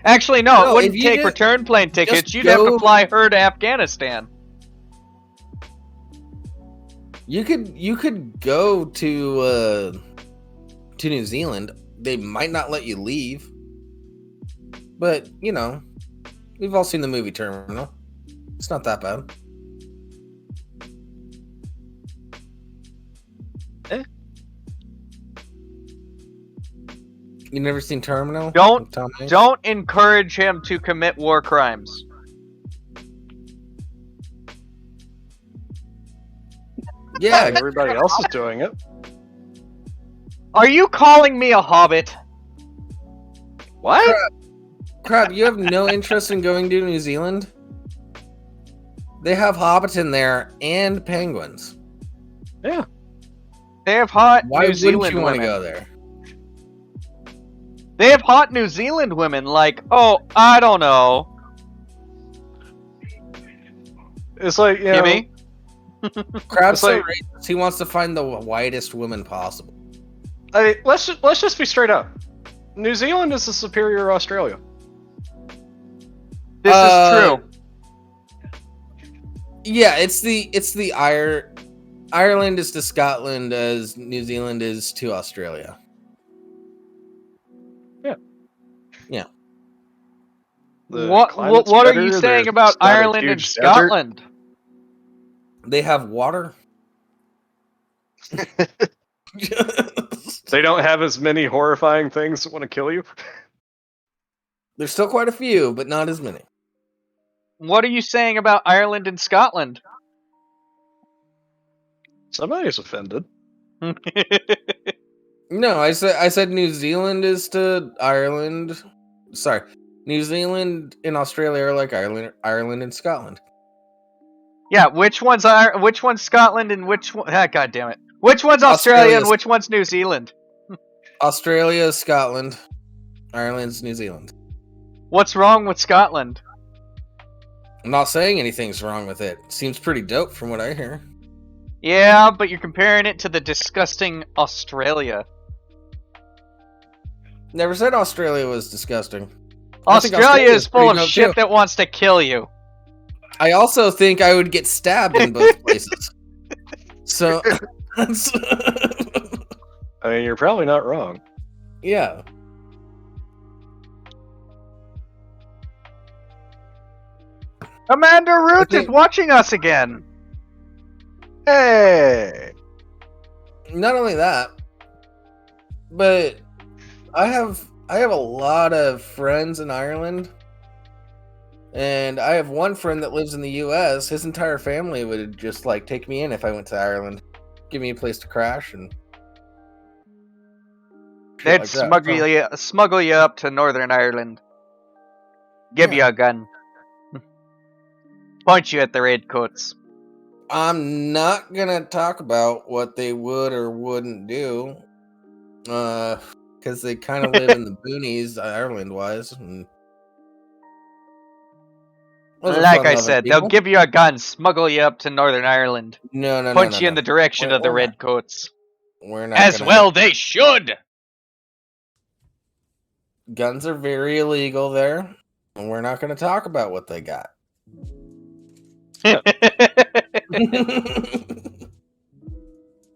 Actually, no, it wouldn't take return plane tickets. You'd have to fly her to Afghanistan. You could go to New Zealand. They might not let you leave. But, you know, we've all seen the movie Terminal. It's not that bad. You never seen Terminal? Don't encourage him to commit war crimes. Yeah, Everybody else is doing it. Are you calling me a hobbit? What? Crab, you have no interest in going to New Zealand? They have Hobbiton there and penguins. Yeah. They have hot Why New wouldn't Zealand you want to women. go there? They have hot New Zealand women like, oh, I don't know. It's like, you know, Kimmy? Crab's so like- racist, he wants to find the whitest woman possible. let's just be straight up. New Zealand is the superior Australia. This is true. Yeah, it's the Ireland is to Scotland as New Zealand is to Australia. The What climate's are better, you saying there's about not a Ireland and huge desert. Scotland? They have water. They don't have as many horrifying things that want to kill you. There's still quite a few, but not as many. What are you saying about Ireland and Scotland? Somebody's offended. No, I said New Zealand is to Ireland. Sorry, New Zealand and Australia are like Ireland and Scotland. Yeah, which one's Scotland and which one? Ah, God damn it! Which one's Australia and Australia's- which one's New Zealand? Australia is Scotland. Ireland's New Zealand. What's wrong with Scotland? I'm not saying anything's wrong with it. Seems pretty dope from what I hear. Yeah, but you're comparing it to the disgusting Australia. Never said Australia was disgusting. I think Australia Australia's is full of pretty dope, shit too. that wants to kill you. I also think I would get stabbed in both places. So, that's- I mean, you're probably not wrong. yeah. Commander Root is think- watching us again. Hey! Not only that, but I have a lot of friends in Ireland, and I have one friend that lives in the U.S. His entire family would just like take me in if I went to Ireland, give me a place to crash, and shit They'd like that. smuggle you up to Northern Ireland. Give Yeah. you a gun. Point you at the redcoats. I'm not gonna talk about what they would or wouldn't do, because they kind of live in the boonies, Ireland-wise. And those are Like I fun-loving said, people. they'll give you a gun, smuggle you up to Northern Ireland, no, point you in the direction of the We're not. redcoats. We're not As gonna well, they should. Guns are very illegal there, and we're not going to talk about what they got.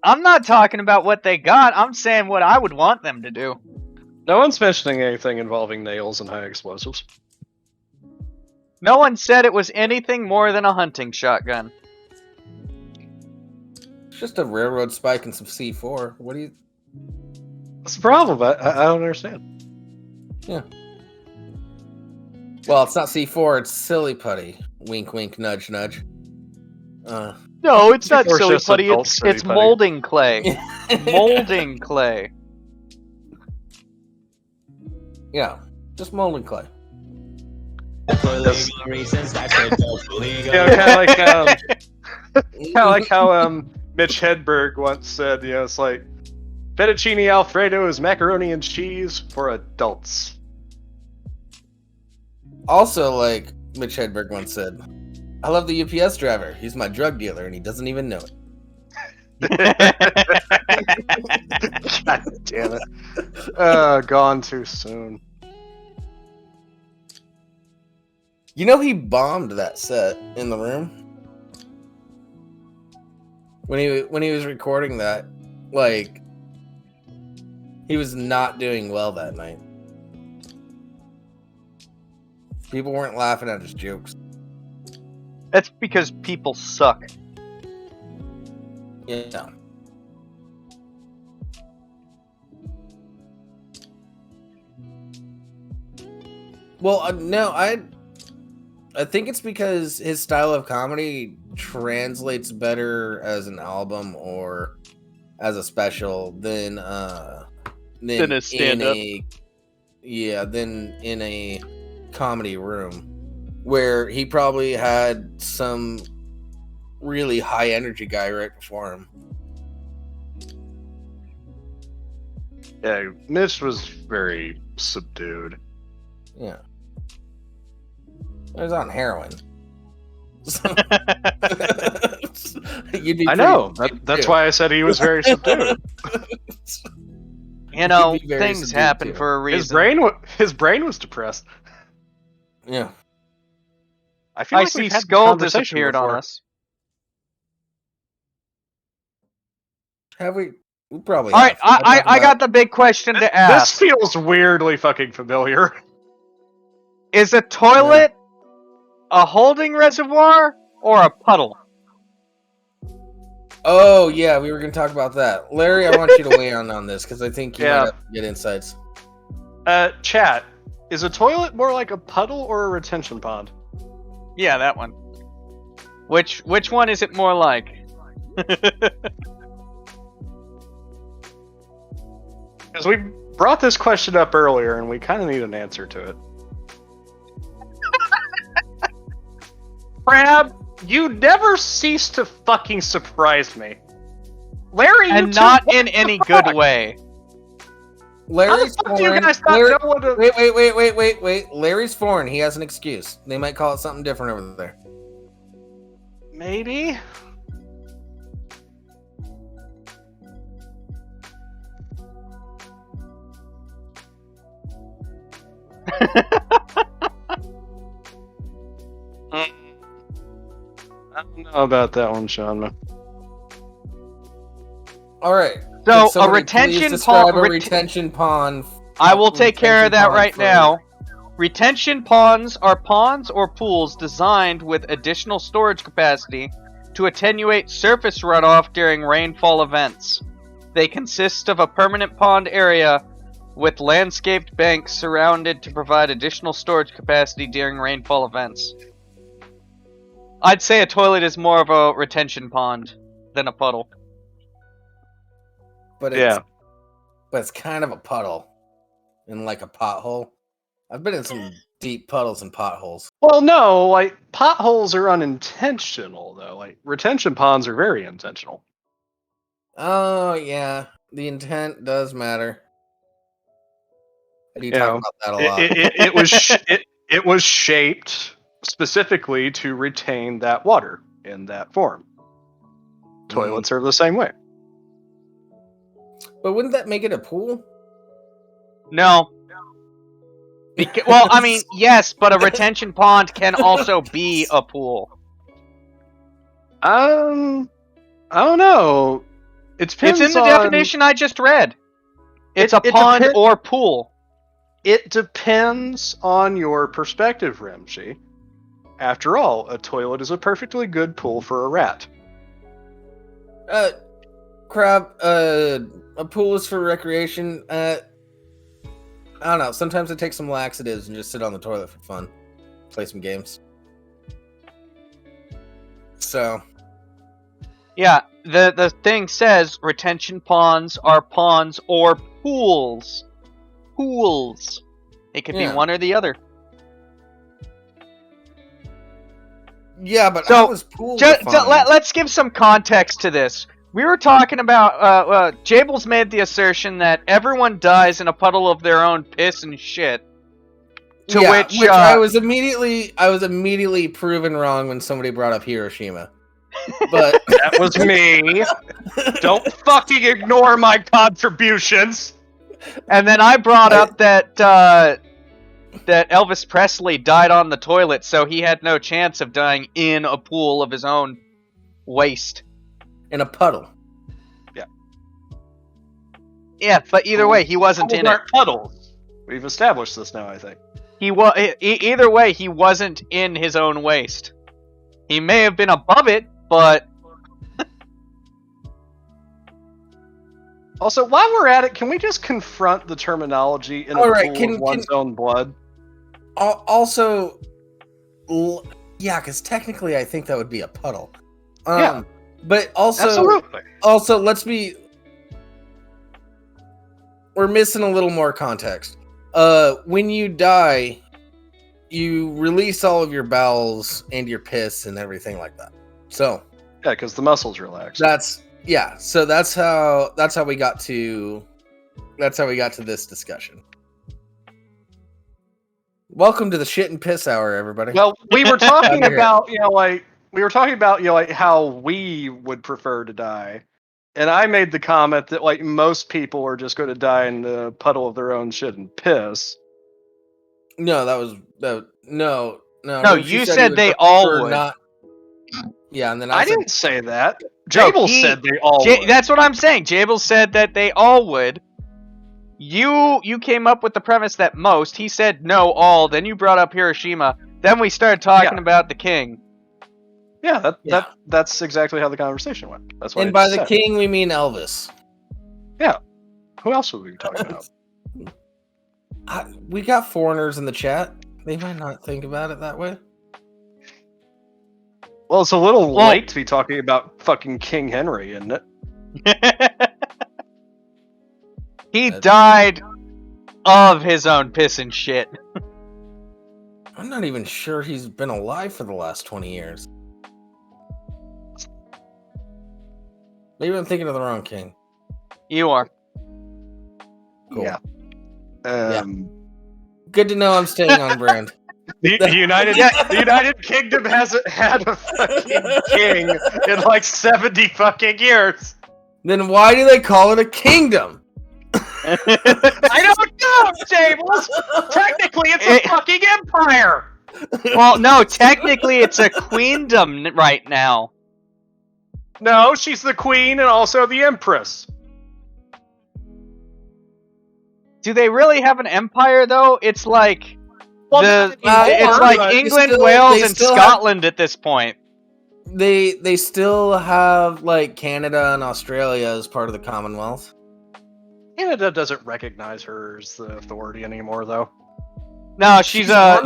I'm not talking about what they got. I'm saying what I would want them to do. No one's mentioning anything involving nails and high explosives. No one said it was anything more than a hunting shotgun. It's just a railroad spike and some C4. What do you? What's the problem? I don't understand. Well, it's not C4. It's silly putty. Wink, wink, nudge, nudge. No, it's not Or silly just putty. adult It's silly putty. molding clay. Molding clay. Yeah, just molding clay. For legal reasons, that's illegal. You know, kind of like how Mitch Hedberg once said, you know, it's like fettuccine alfredo is macaroni and cheese for adults. Also, like Mitch Hedberg once said, I love the UPS driver. He's my drug dealer, and he doesn't even know it. God damn it. Gone too soon. You know, he bombed that set in the room when he was recording that. Like, he was not doing well that night. People weren't laughing at his jokes. That's because people suck. Yeah. Well, no, I think it's because his style of comedy translates better as an album or as a special than Than a stand-up. than in a comedy room where he probably had some really high energy guy right before him. Yeah, Mitch was very subdued. Yeah. He was on heroin. I know. That's why I said he was very subdued. You know, He'd be very things subdued, happen too. for a reason. His brain was depressed. Yeah. I feel I like see we've had this Skull conversation disappeared on before. us. Have we? We probably All right, have. I got the big question to This ask. feels weirdly fucking familiar. Is a toilet a holding reservoir or a puddle? Oh, yeah, we were going to talk about that. Larry, I want you to weigh in on this because I think you might have good insights. Chat, is a toilet more like a puddle or a retention pond? Yeah, that one. Which one is it more like? Because we brought this question up earlier, and we kind of need an answer to it. Crabb, you never cease to fucking surprise me. Larry, And not in any good way. Larry's How the fuck do you foreign. guys not know what to... Wait. Larry's foreign. He has an excuse. They might call it something different over there. Maybe? I don't know about that one, Sean. All right. So, Could somebody a retention please describe pond. a retention pond. I will take care of retention that pond right for- now. Retention ponds are ponds or pools designed with additional storage capacity to attenuate surface runoff during rainfall events. They consist of a permanent pond area with landscaped banks surrounded to provide additional storage capacity during rainfall events. I'd say a toilet is more of a retention pond than a puddle. But it's kind of a puddle in like a pothole. I've been in some deep puddles and potholes. Well, no, like, potholes are unintentional, though. Like, retention ponds are very intentional. Oh yeah, the intent does matter. I do You talk know, about that a lot. It was shaped specifically to retain that water in that form. Toilets are the same way. But wouldn't that make it a pool? No. Well, I mean, yes, but a retention pond can also be a pool. I don't know. It depends It's in the on, definition I just read. It's a It pond depen- or pool. It depends on your perspective, Rimshee. After all, a toilet is a perfectly good pool for a rat. Crabb, a pool is for recreation. I don't know. Sometimes I take some laxatives and just sit on the toilet for fun. Play some games. So. Yeah, the thing says retention ponds are ponds or pools. Pools. It could be one or the other. Yeah, but So, how is pool defined? let's give some context to this. We were talking about, Jables made the assertion that everyone dies in a puddle of their own piss and shit. To which I was immediately proven wrong when somebody brought up Hiroshima. But that was me. Don't fucking ignore my contributions. And then I brought up that Elvis Presley died on the toilet, so he had no chance of dying in a pool of his own waste. In a puddle. Yeah. Yeah, but either way, he wasn't in it. Puddles. We've established this now, I think. Either way, he wasn't in his own waste. He may have been above it, but... Also, while we're at it, can we just confront the terminology in a pool of one's own blood? Also, yeah, because technically I think that would be a puddle. Yeah. But also, Absolutely. we're missing a little more context. When you die, you release all of your bowels and your piss and everything like that. So Yeah, because the muscles relax. So that's how we got to this discussion. Welcome to the shit and piss hour, everybody. Well, we were talking Glad you're about how we would prefer to die, and I made the comment that like most people are just going to die in the puddle of their own shit and piss. No, no. No, you said they all would. Yeah, and then I said, didn't say that. No, Jable said they all would. That's what I'm saying. Jable said that they all would. You came up with the premise that most. He said no, all. Then you brought up Hiroshima. Then we started talking about the king. Yeah, that's exactly how the conversation went. That's why. And by the king, we mean Elvis. Yeah. Who else would we be talking about? We got foreigners in the chat. They might not think about it that way. Well, it's a little late to be talking about fucking King Henry, isn't it? He died of his own piss and shit. I'm not even sure he's been alive for the last 20 years. Maybe I'm thinking of the wrong king. You are. Cool. Yeah. Good to know I'm staying on brand. The United Kingdom hasn't had a fucking king in like 70 fucking years. Then why do they call it a kingdom? I don't know, Jables! Technically, it's a fucking empire! Well, no, technically it's a queendom right now. No, she's the queen and also the empress. Do they really have an empire, though? It's like... Well, it's like England, Wales, and Scotland at this point. They still have, like, Canada and Australia as part of the Commonwealth. Canada doesn't recognize her as the authority anymore, though. No, She's a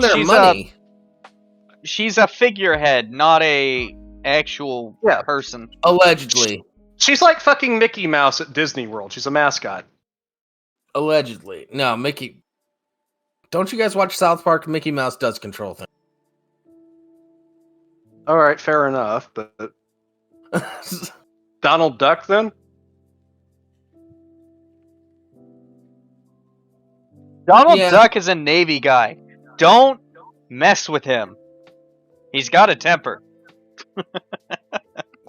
figurehead, not a actual person. Allegedly. She's like fucking Mickey Mouse at Disney World. She's a mascot. Allegedly. No, Mickey... Don't you guys watch South Park? Mickey Mouse does control things. Alright, fair enough, but... Donald Duck, then? Donald Duck is a Navy guy. Don't mess with him. He's got a temper.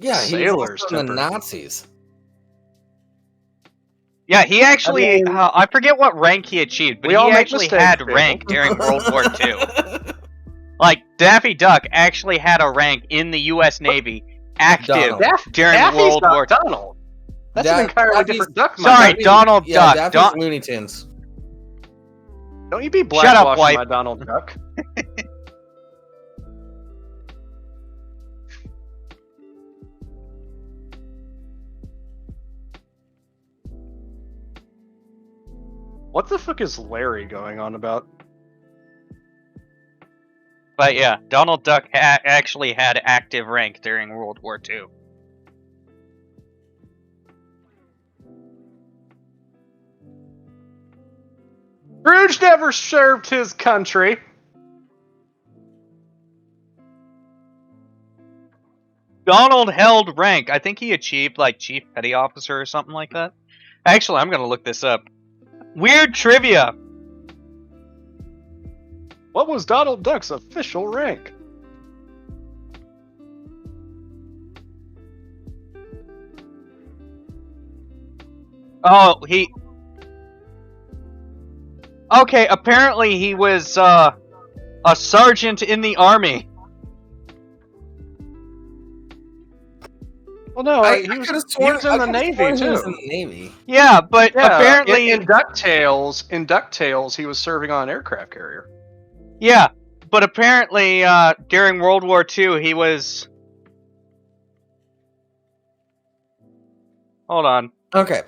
Yeah, sailors he's from the Nazis. Yeah, he actually... I forget what rank he achieved, but he actually had rank during World War II. Like, Daffy Duck actually had a rank in the U.S. Navy, active during World War II. Donald. That's an entirely different duck. Sorry, Donald Duck. Daffy's Looney Tunes. Don't you be blackwashing my Donald Duck. What the fuck is Larry going on about? But yeah, Donald Duck actually had active rank during World War II. Scrooge never served his country. Donald held rank. I think he achieved, like, Chief Petty Officer or something like that. Actually, I'm gonna look this up. Weird trivia! What was Donald Duck's official rank? Oh, okay, apparently he was, a sergeant in the army. Well, no, he was in the Navy, too. He was in the Navy. Yeah, but apparently... In DuckTales, he was serving on an aircraft carrier. Yeah, but apparently, during World War II, he was... Hold on. Okay.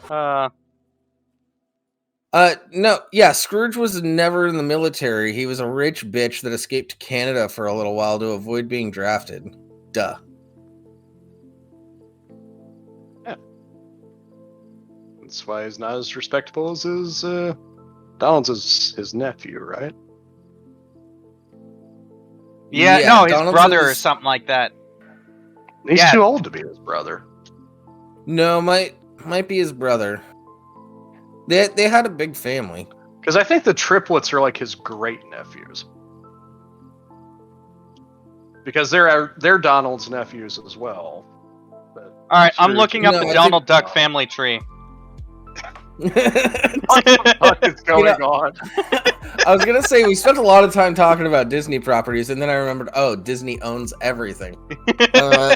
No, yeah, Scrooge was never in the military. He was a rich bitch that escaped to Canada for a little while to avoid being drafted. Duh. That's why he's not as respectable as his Donald's his nephew, right? Yeah, Yeah, no, his Donald's brother or is- something like that. He's Yeah. too old to be his brother. No, might be his brother. They had a big family. Because I think the triplets are like his great nephews. Because they're Donald's nephews as well. But All right, I'm Scrooge- looking up No, the I Donald think- Duck family tree. What is going on? I was gonna say we spent a lot of time talking about Disney properties, and then I remembered, oh, Disney owns everything. Yeah.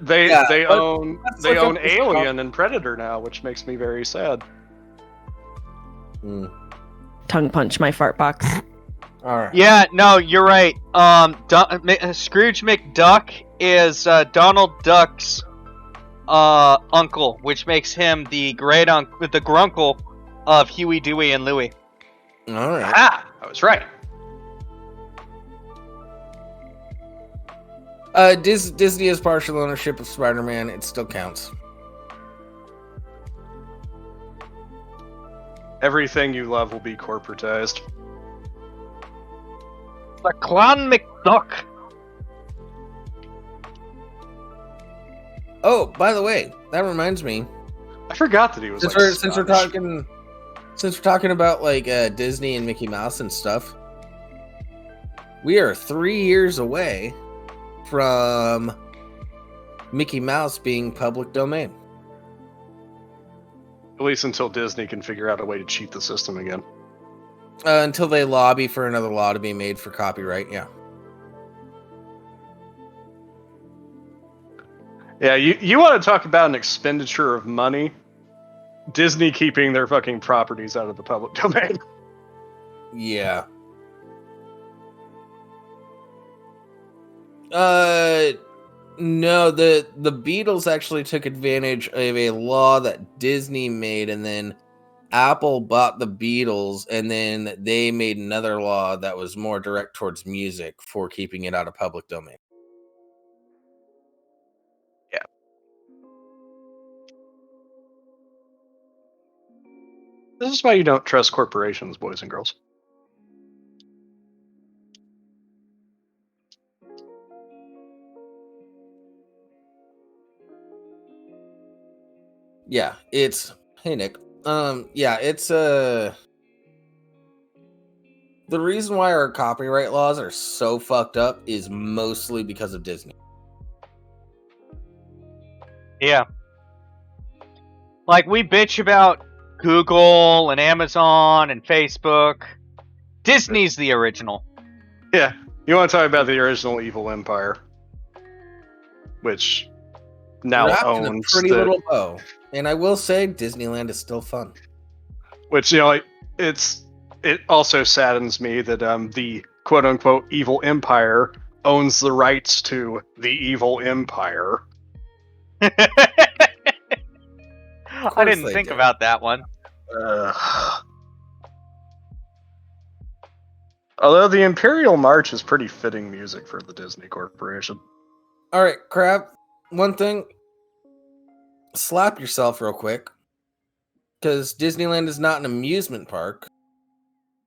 They Yeah, they but own let's they look up own this Alien and Predator now, which makes me very sad. Tongue punch my fart box. All right. Yeah, no, you're right. Scrooge McDuck is Donald Duck's uncle, which makes him the the grunkle of Huey, Dewey, and Louie. All right. Ah, I was right. Disney has partial ownership of Spider-Man. It still counts. Everything you love will be corporatized. The Clan McDuck. Oh, by the way, that reminds me. I forgot that he was. Since we're talking about like Disney and Mickey Mouse and stuff, we are 3 years away from Mickey Mouse being public domain. At least until Disney can figure out a way to cheat the system again. Until they lobby for another law to be made for copyright, yeah. Yeah, you want to talk about an expenditure of money? Disney keeping their fucking properties out of the public domain. Yeah. No, the Beatles actually took advantage of a law that Disney made, and then Apple bought the Beatles, and then they made another law that was more direct towards music for keeping it out of public domain. Yeah. This is why you don't trust corporations, boys and girls. Yeah, it's hey Nick. Yeah, it's the reason why our copyright laws are so fucked up is mostly because of Disney. Yeah. Like, we bitch about Google and Amazon and Facebook. Disney's the original. Yeah, you want to talk about the original evil empire, which now Wrapped in a owns pretty the, little bow. And I will say, Disneyland is still fun. which it also saddens me that the quote unquote evil empire owns the rights to the evil empire. I course didn't they think do. about that one. Although the Imperial March is pretty fitting music for the Disney Corporation. All right, Crabb. One thing. Slap yourself real quick. Because Disneyland is not an amusement park.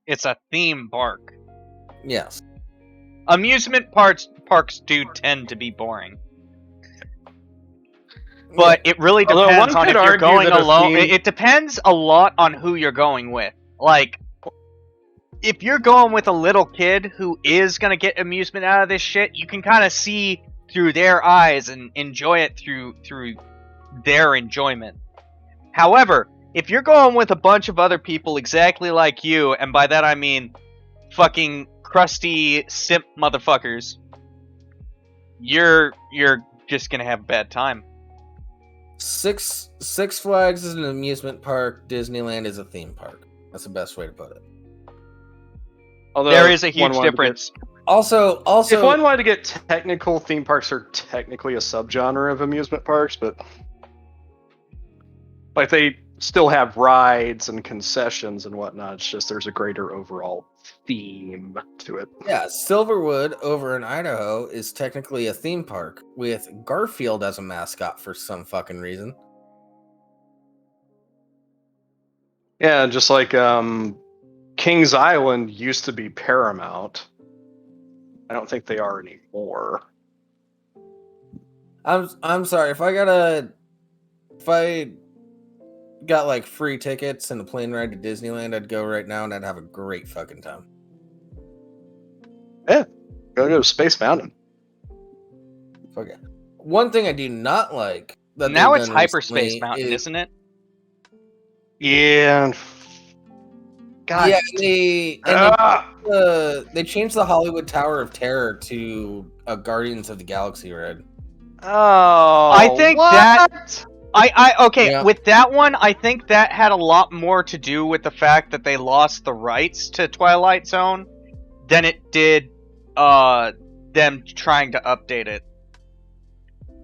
It's a theme park. Yes. Amusement parks do tend to be boring. But it really Although depends one on if could you're argue going that a alone. theme- It depends a lot on who you're going with. Like, if you're going with a little kid who is going to get amusement out of this shit, you can kind of see through their eyes and enjoy it through their enjoyment. However, if you're going with a bunch of other people exactly like you, and by that I mean fucking crusty simp motherfuckers, you're just gonna have a bad time. Six Flags is an amusement park. Disneyland is a theme park. That's the best way to put it. Although There is a one huge wanted to difference. Also, if one wanted to get technical, theme parks are technically a subgenre of amusement parks, but like they still have rides and concessions and whatnot. It's just there's a greater overall theme to it. yeah, Silverwood over in Idaho is technically a theme park with Garfield as a mascot for some fucking reason. Yeah, just like Kings Island used to be Paramount. I don't think they are anymore. I'm sorry if I got like free tickets and a plane ride to Disneyland, I'd go right now and I'd have a great fucking time. Yeah, go to Space Mountain. Fuck it. One thing I do not like that Now they've it's done Hyperspace recently Mountain, is, isn't it? Yeah. God. Yeah, Ah! they changed the Hollywood Tower of Terror to a Guardians of the Galaxy ride. Oh, I think what? Okay, Yeah. with that one, I think that had a lot more to do with the fact that they lost the rights to Twilight Zone than it did them trying to update it.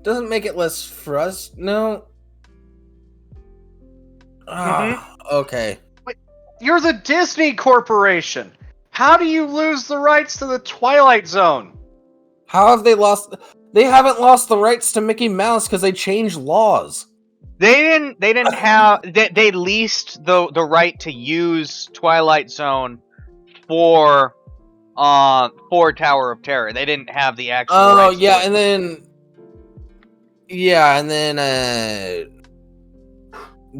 Doesn't make it less no. Okay. You're the Disney Corporation. How do you lose the rights to the Twilight Zone? How have they lost? They haven't lost the rights to Mickey Mouse because they changed laws. They didn't have they leased the right to use Twilight Zone for Tower of Terror. They didn't have the actual rights. Yeah, to and then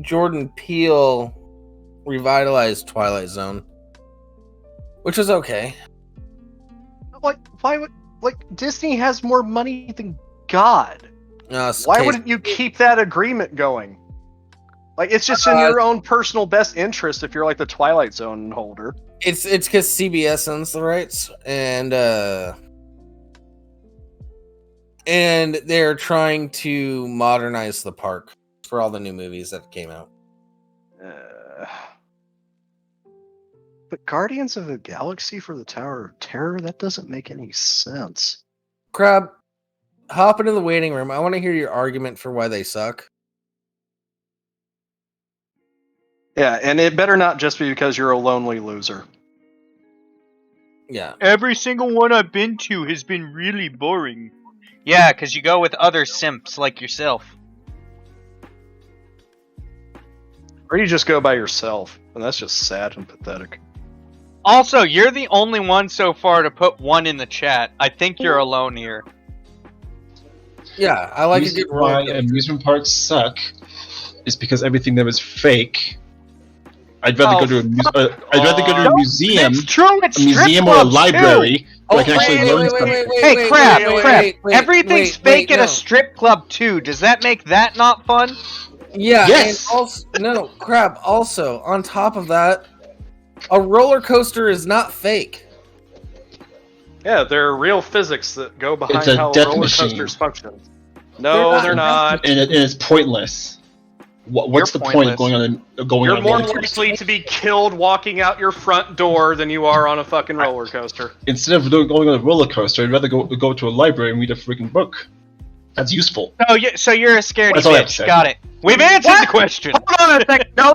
Jordan Peele revitalized Twilight Zone, which was okay. Why would Disney has more money than God? Why wouldn't you keep that agreement going? Like, it's just in your own personal best interest if you're like the Twilight Zone holder. It's because CBS owns the rights, and they're trying to modernize the park for all the new movies that came out. But Guardians of the Galaxy for the Tower of Terror? That doesn't make any sense. Crabb, hop into the waiting room. I want to hear your argument for why they suck. Yeah, and it better not just be because you're a lonely loser. Yeah. Every single one I've been to has been really boring. Yeah, because you go with other simps like yourself. Or you just go by yourself, and that's just sad and pathetic. Also, you're the only one so far to put one in the chat. I think you're alone here. Yeah, I like a good why roller. amusement parks suck is because everything that was fake. I'd rather go to a museum, It's true. It's a museum or a library, where I can actually learn something. Hey, Crabb, everything's fake at a strip club too. Does that make that not fun? Yeah, Yes. and also, Crabb, also, on top of that, a roller coaster is not fake. Yeah, there are real physics that go behind It's a how death roller machine. coasters function. No, they're not. And it's pointless. What's You're the point pointless. of going on a You're more roller coaster? likely to be killed walking out your front door than you are on a fucking roller coaster. Instead of going on a roller coaster, I'd rather go to a library and read a freaking book. That's useful. Oh, yeah. So you're a scaredy That's all I have to bitch. say. Got it. We've answered the question. Hold on a second. No.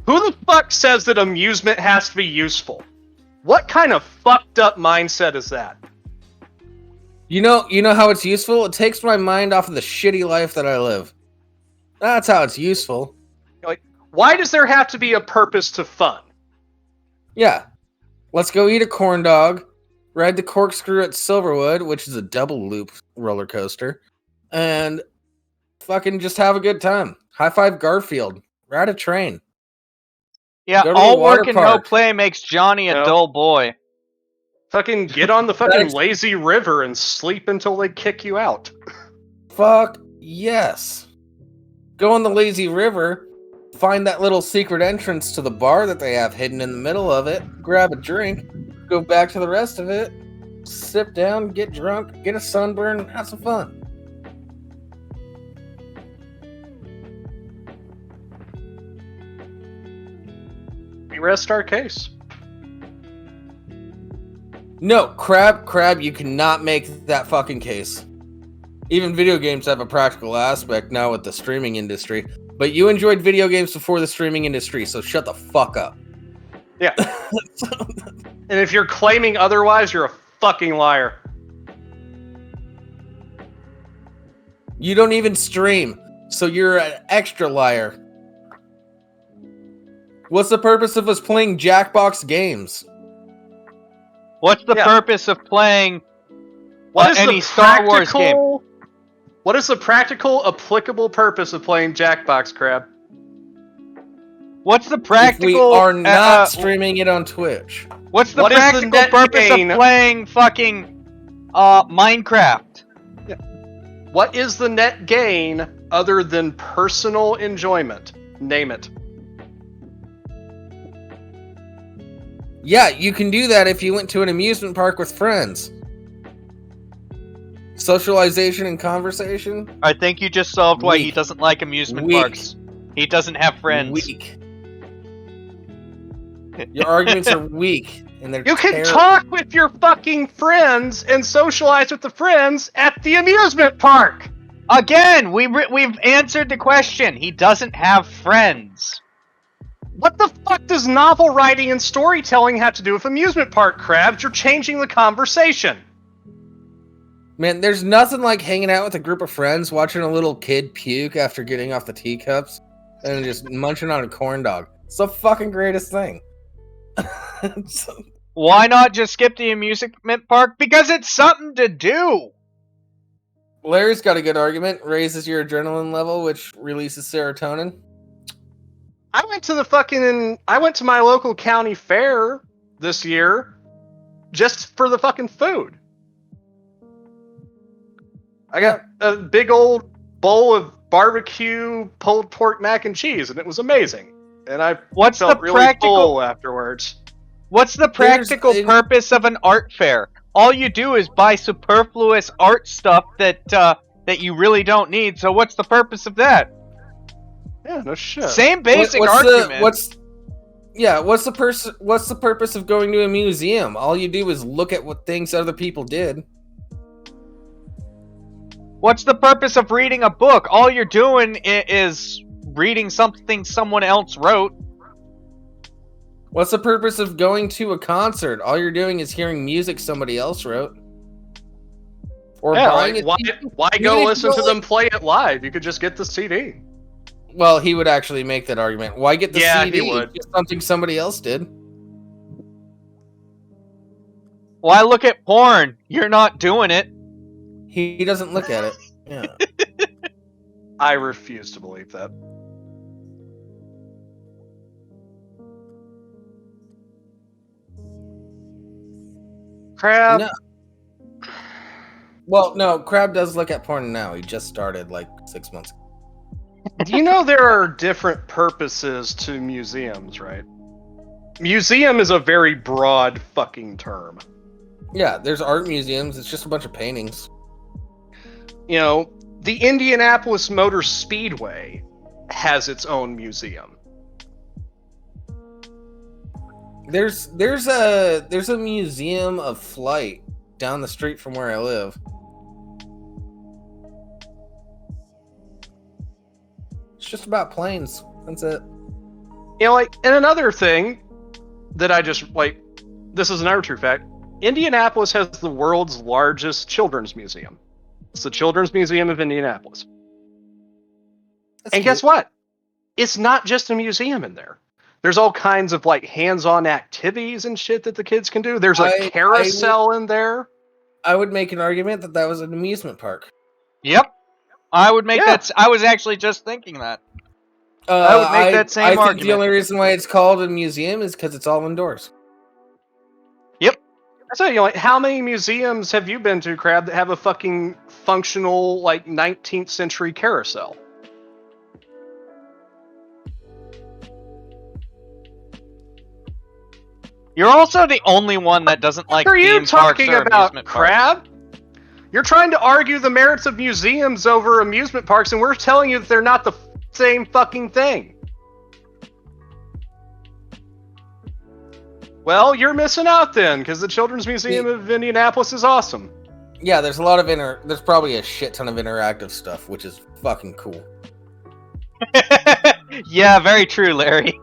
Who the fuck says that amusement has to be useful? What kind of fucked up mindset is that? You know how it's useful? It takes my mind off of the shitty life that I live. That's how it's useful. Like, why does there have to be a purpose to fun? Yeah. Let's go eat a corn dog, ride the corkscrew at Silverwood, which is a double loop roller coaster, and fucking just have a good time. High five Garfield. Ride a train. Yeah, Go to all the water work and no park. play makes Johnny a No. dull boy. Fucking get on the fucking That's- lazy river and sleep until they kick you out. Fuck yes. Go on the lazy river, find that little secret entrance to the bar that they have hidden in the middle of it, grab a drink, go back to the rest of it, sip down, get drunk, get a sunburn, have some fun. We rest our case. No, Crabb, you cannot make that fucking case. Even video games have a practical aspect now with the streaming industry. But you enjoyed video games before the streaming industry, so shut the fuck up. Yeah. And if you're claiming otherwise, you're a fucking liar. You don't even stream. So you're an extra liar. What's the purpose of us playing Jackbox games? What's the purpose of playing any Star Wars game? What is the practical, applicable purpose of playing Jackbox, Crabb? What's the practical? If we are not streaming it on Twitch. What's the practical purpose of playing fucking Minecraft? Yeah. What is the net gain other than personal enjoyment? Name it. Yeah, you can do that if you went to an amusement park with friends. Socialization and conversation? I think you just solved why he doesn't like amusement parks. He doesn't have friends. Weak. Your arguments are weak, and they're You can talk with your fucking friends and socialize with the friends at the amusement park! Again, we've answered the question. He doesn't have friends. What the fuck does novel writing and storytelling have to do with amusement park, Crabbs? You're changing the conversation. Man, there's nothing like hanging out with a group of friends, watching a little kid puke after getting off the teacups, and just munching on a corn dog. It's the fucking greatest thing. Why not just skip the amusement park? Because it's something to do! Larry's got a good argument. Raises your adrenaline level, which releases serotonin. I went to my local county fair this year just for the fucking food. I got a big old bowl of barbecue pulled pork mac and cheese, and it was amazing. And I felt really full afterwards. What's the practical purpose of an art fair? All you do is buy superfluous art stuff that you really don't need. So what's the purpose of that? Yeah, no shit. Same basic argument. What's the purpose of going to a museum? All you do is look at what things other people did. What's the purpose of reading a book? All you're doing is reading something someone else wrote. What's the purpose of going to a concert? All you're doing is hearing music somebody else wrote. Or buying it. Why go listen to them play it live? You could just get the CD. Well, he would actually make that argument. Why get the CD? He would. It's something somebody else did. Why look at porn? You're not doing it. He doesn't look at it. Yeah. I refuse to believe that. Crabb? No. Well, no, Crabb does look at porn now. He just started like 6 months ago. Do you know there are different purposes to museums, right? Museum is a very broad fucking term. Yeah, there's art museums. It's just a bunch of paintings. You know, the Indianapolis Motor Speedway has its own museum. There's a museum of flight down the street from where I live. It's just about planes. That's it. You know, like, and another thing that I just, like, this is another true fact. Indianapolis has the world's largest children's museum. It's the Children's Museum of Indianapolis. And guess what? It's not just a museum in there. There's all kinds of, like, hands-on activities and shit that the kids can do. There's a carousel in there. I would make an argument that was an amusement park. Yep. I would make that. I was actually just thinking that. I would make that same argument. I think the only reason why it's called a museum is because it's all indoors. Yep. So, you know, like, how many museums have you been to, Crabb, that have a fucking functional, like, 19th century carousel? You're also the only one that doesn't like theme parks or What are you talking about, amusement Crabb? parks. You're trying to argue the merits of museums over amusement parks, and we're telling you that they're not the same fucking thing. Well, you're missing out then, because the Children's Museum of Indianapolis is awesome. Yeah, there's a lot of there's probably a shit ton of interactive stuff, which is fucking cool. Yeah, very true, Larry.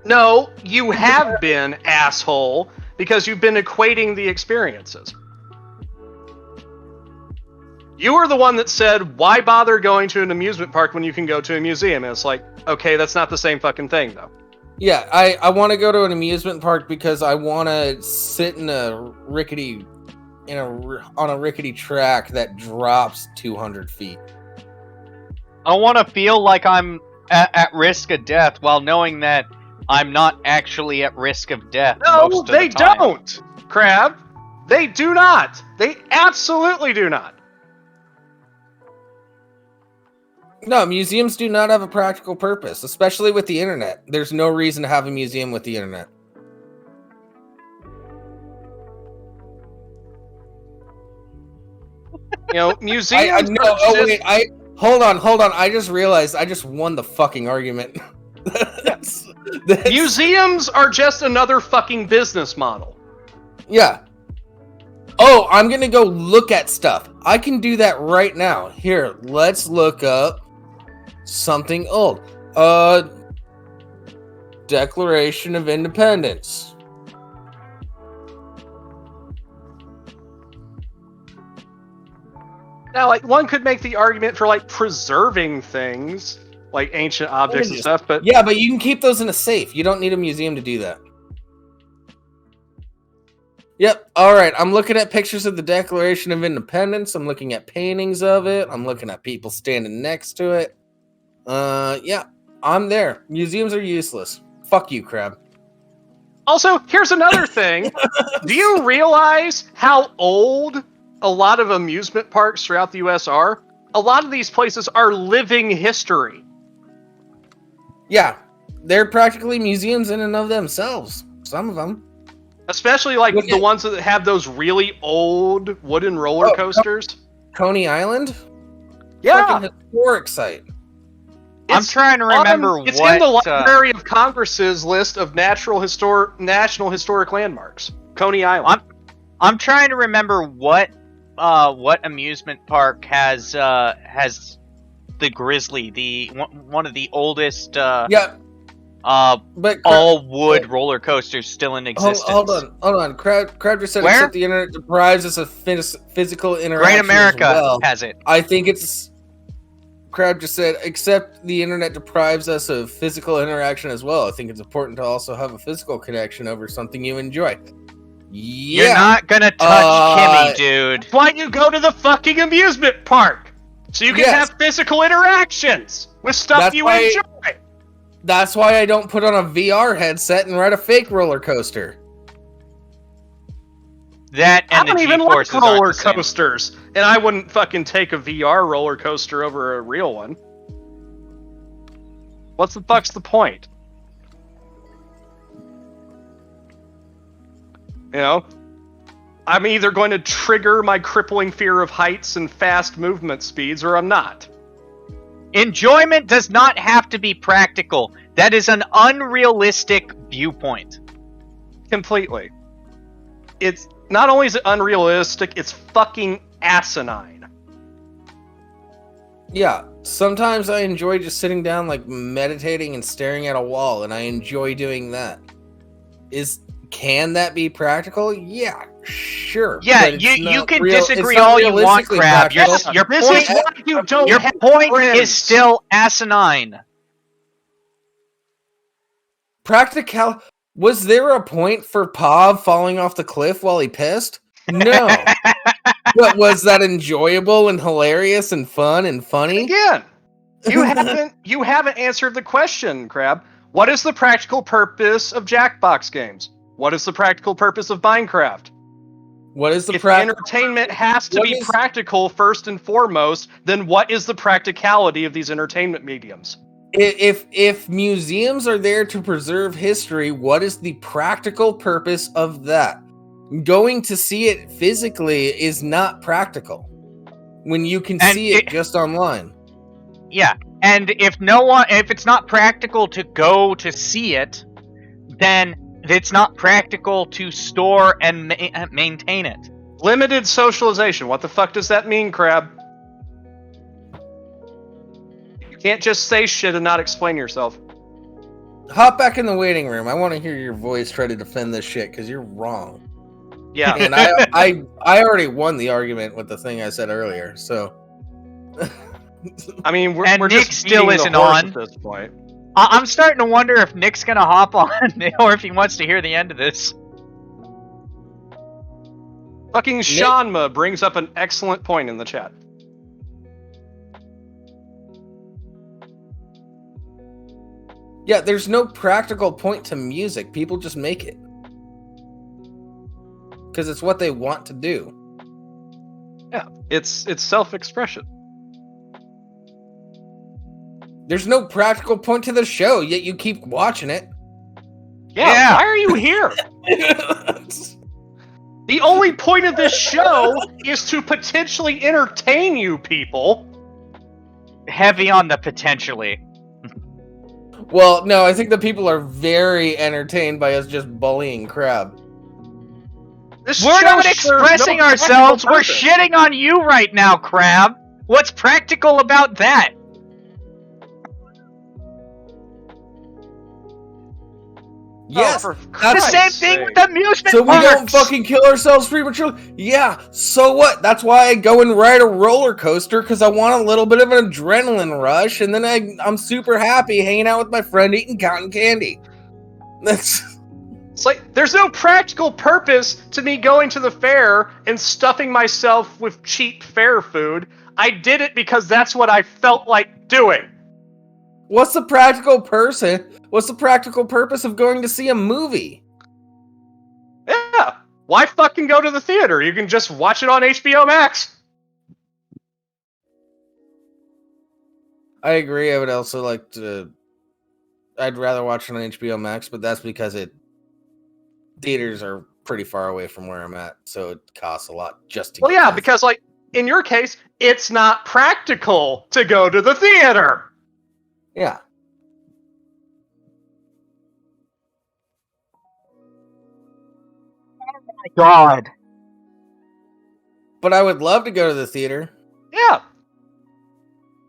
No, you have been, asshole, because you've been equating the experiences. You were the one that said, why bother going to an amusement park when you can go to a museum? And it's like, okay, that's not the same fucking thing, though. Yeah, I want to go to an amusement park because I want to sit in on a rickety track that drops 200 feet. I want to feel like I'm at risk of death while knowing that I'm not actually at risk of death. No, most of they the time. don't, Crabb. They do not. They absolutely do not. No, museums do not have a practical purpose, especially with the internet. There's no reason to have a museum with the internet. You know, museums. Hold on. I just realized I just won the fucking argument. that's- Museums are just another fucking business model. Yeah. Oh, I'm gonna go look at stuff. I can do that right now. Here, let's look up something old. Declaration of Independence. Now, like, one could make the argument for, like, preserving things, like ancient objects and stuff, but... Yeah, but you can keep those in a safe. You don't need a museum to do that. Yep, alright, I'm looking at pictures of the Declaration of Independence. I'm looking at paintings of it. I'm looking at people standing next to it. Yeah, I'm there. Museums are useless. Fuck you, Crabb. Also, here's another thing. Do you realize how old a lot of amusement parks throughout the U.S. are? A lot of these places are living history. Yeah, they're practically museums in and of themselves. Some of them. Especially, like, the ones that have those really old wooden roller coasters. Coney Island? Yeah. Fucking historic site. I'm trying to remember It's what... in the Library of Congress's list of National Historic Landmarks. Coney Island. I'm trying to remember what amusement park has the Grizzly, one of the oldest Yeah. But all wood roller coasters still in existence. Hold on. Crabb just said Where? except the internet deprives us of physical interaction. Great America as well. has it. I think it's... Crabb just said, except the internet deprives us of physical interaction as well. I think it's important to also have a physical connection over something you enjoy. Yeah. You're not gonna touch Kimmy, dude. Why you go to the fucking amusement park? So you can Yes. have physical interactions with stuff That's you why- enjoy. That's why I don't put on a VR headset and ride a fake roller coaster. That I and don't the even like G-forces aren't roller the same. coasters, and I wouldn't fucking take a VR roller coaster over a real one. What's the fuck's the point? You know? I'm either going to trigger my crippling fear of heights and fast movement speeds, or I'm not. Enjoyment does not have to be practical. That is an unrealistic viewpoint. Completely. It's not only is it unrealistic, it's fucking asinine. Yeah, sometimes I enjoy just sitting down, like, meditating and staring at a wall, and I enjoy doing that. Can that be practical? Yeah, sure. Yeah, but you can disagree all you want, Crabb. Your This point, is why you don't your have point friends. is still asinine. Practical. Was there a point for Pav falling off the cliff while he pissed? No. But was that enjoyable and hilarious and fun and funny? Again, you haven't answered the question, Crabb. What is the practical purpose of Jackbox games? What is the practical purpose of Minecraft? What is the If entertainment has to be practical first and foremost, then what is the practicality of these entertainment mediums? If museums are there to preserve history, what is the practical purpose of that? Going to see it physically is not practical when you can see it just online. Yeah, and if it's not practical to go to see it, then it's not practical to store and maintain it. Limited socialization. What the fuck does that mean, Crabb? You can't just say shit and not explain yourself. Hop back in the waiting room. I want to hear your voice try to defend this shit because you're wrong. Yeah. And I already won the argument with the thing I said earlier. So I mean, we're And we're Nick just still beating the isn't horse on. at this point. I'm starting to wonder if Nick's gonna hop on, or if he wants to hear the end of this. Fucking Shanma brings up an excellent point in the chat. yeah, there's no practical point to music. People just make it because it's what they want to do. Yeah, it's self-expression. There's no practical point to the show, yet you keep watching it. Yeah, why are you here? The only point of this show is to potentially entertain you people. Heavy on the potentially. Well, no, I think the people are very entertained by us just bullying Crabb. This We're show not serves expressing no ourselves. practical We're purpose. shitting on you right now, Crabb. What's practical about that? Yes, for The Christ's same thing sake. with amusement so we parks. don't fucking kill ourselves prematurely. Yeah, so what? That's why I go and ride a roller coaster, because I want a little bit of an adrenaline rush, and then I'm super happy hanging out with my friend eating cotton candy. That's It's like, there's no practical purpose to me going to the fair and stuffing myself with cheap fair food. I did it because that's what I felt like doing. what's the practical person? What's the practical purpose of going to see a movie? Yeah. Why fucking go to the theater? You can just watch it on HBO Max. I agree. I would also like to. I'd rather watch it on HBO Max, but that's because theaters are pretty far away from where I'm at, so it costs a lot just to. Well, get yeah, there. because, like, in your case, it's not practical to go to the theater. Yeah. My God. But I would love to go to the theater. Yeah.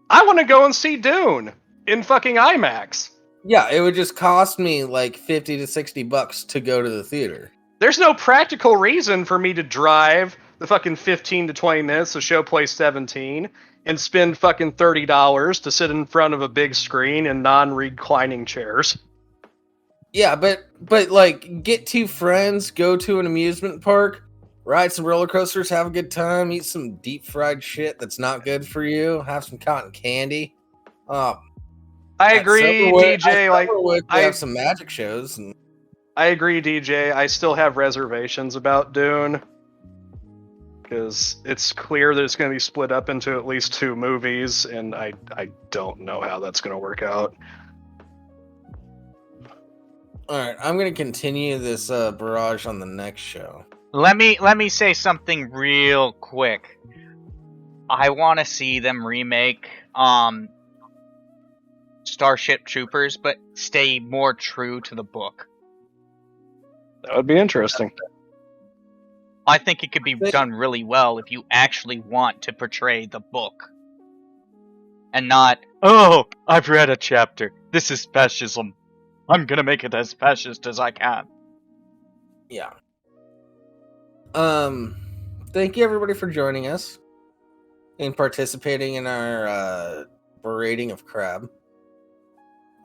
I want to go and see Dune in fucking IMAX. Yeah, it would just cost me like $50 to $60 to go to the theater. There's no practical reason for me to drive the fucking 15 to 20 minutes to show play 17 and spend fucking $30 to sit in front of a big screen in non-reclining chairs. Yeah, but like get two friends, go to an amusement park, ride some roller coasters, have a good time, eat some deep fried shit that's not good for you, have some cotton candy. I At agree, Silverwood- DJ. at Like, Silverwood, they I have some magic shows. And I agree, DJ. I still have reservations about Dune because it's clear that it's going to be split up into at least 2 movies, and I don't know how that's going to work out. all right, I'm gonna continue this barrage on the next show. Let me say something real quick. I want to see them remake Starship Troopers, but stay more true to the book. That would be interesting. I think it could be done really well if you actually want to portray the book. And not, oh, I've read a chapter. This is fascism. I'm gonna make it as fascist as I can. Yeah. Thank you everybody for joining us and participating in our berating of Crabb.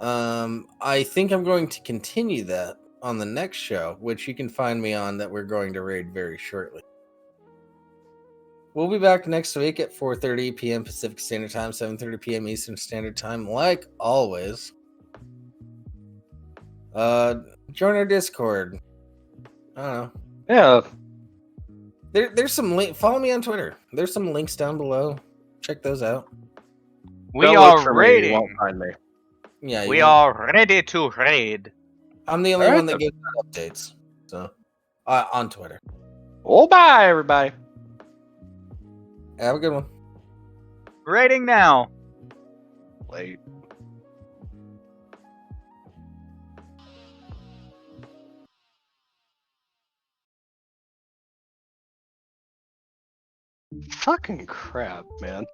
I think I'm going to continue that on the next show, which you can find me on, that we're going to raid very shortly. We'll be back next week at 4:30 p.m. Pacific Standard Time, 7:30 p.m. Eastern Standard Time, like always. Join our Discord. I don't know. Yeah. There's some link. Follow me on Twitter. There's some links down below. Check those out. We Don't look for are me, you raiding. won't find me. Yeah, We are ready to raid. I'm the only All right, one that gives out updates. So, on Twitter. Oh, bye, everybody. Have a good one. Raiding now. Late. Fucking crap, man.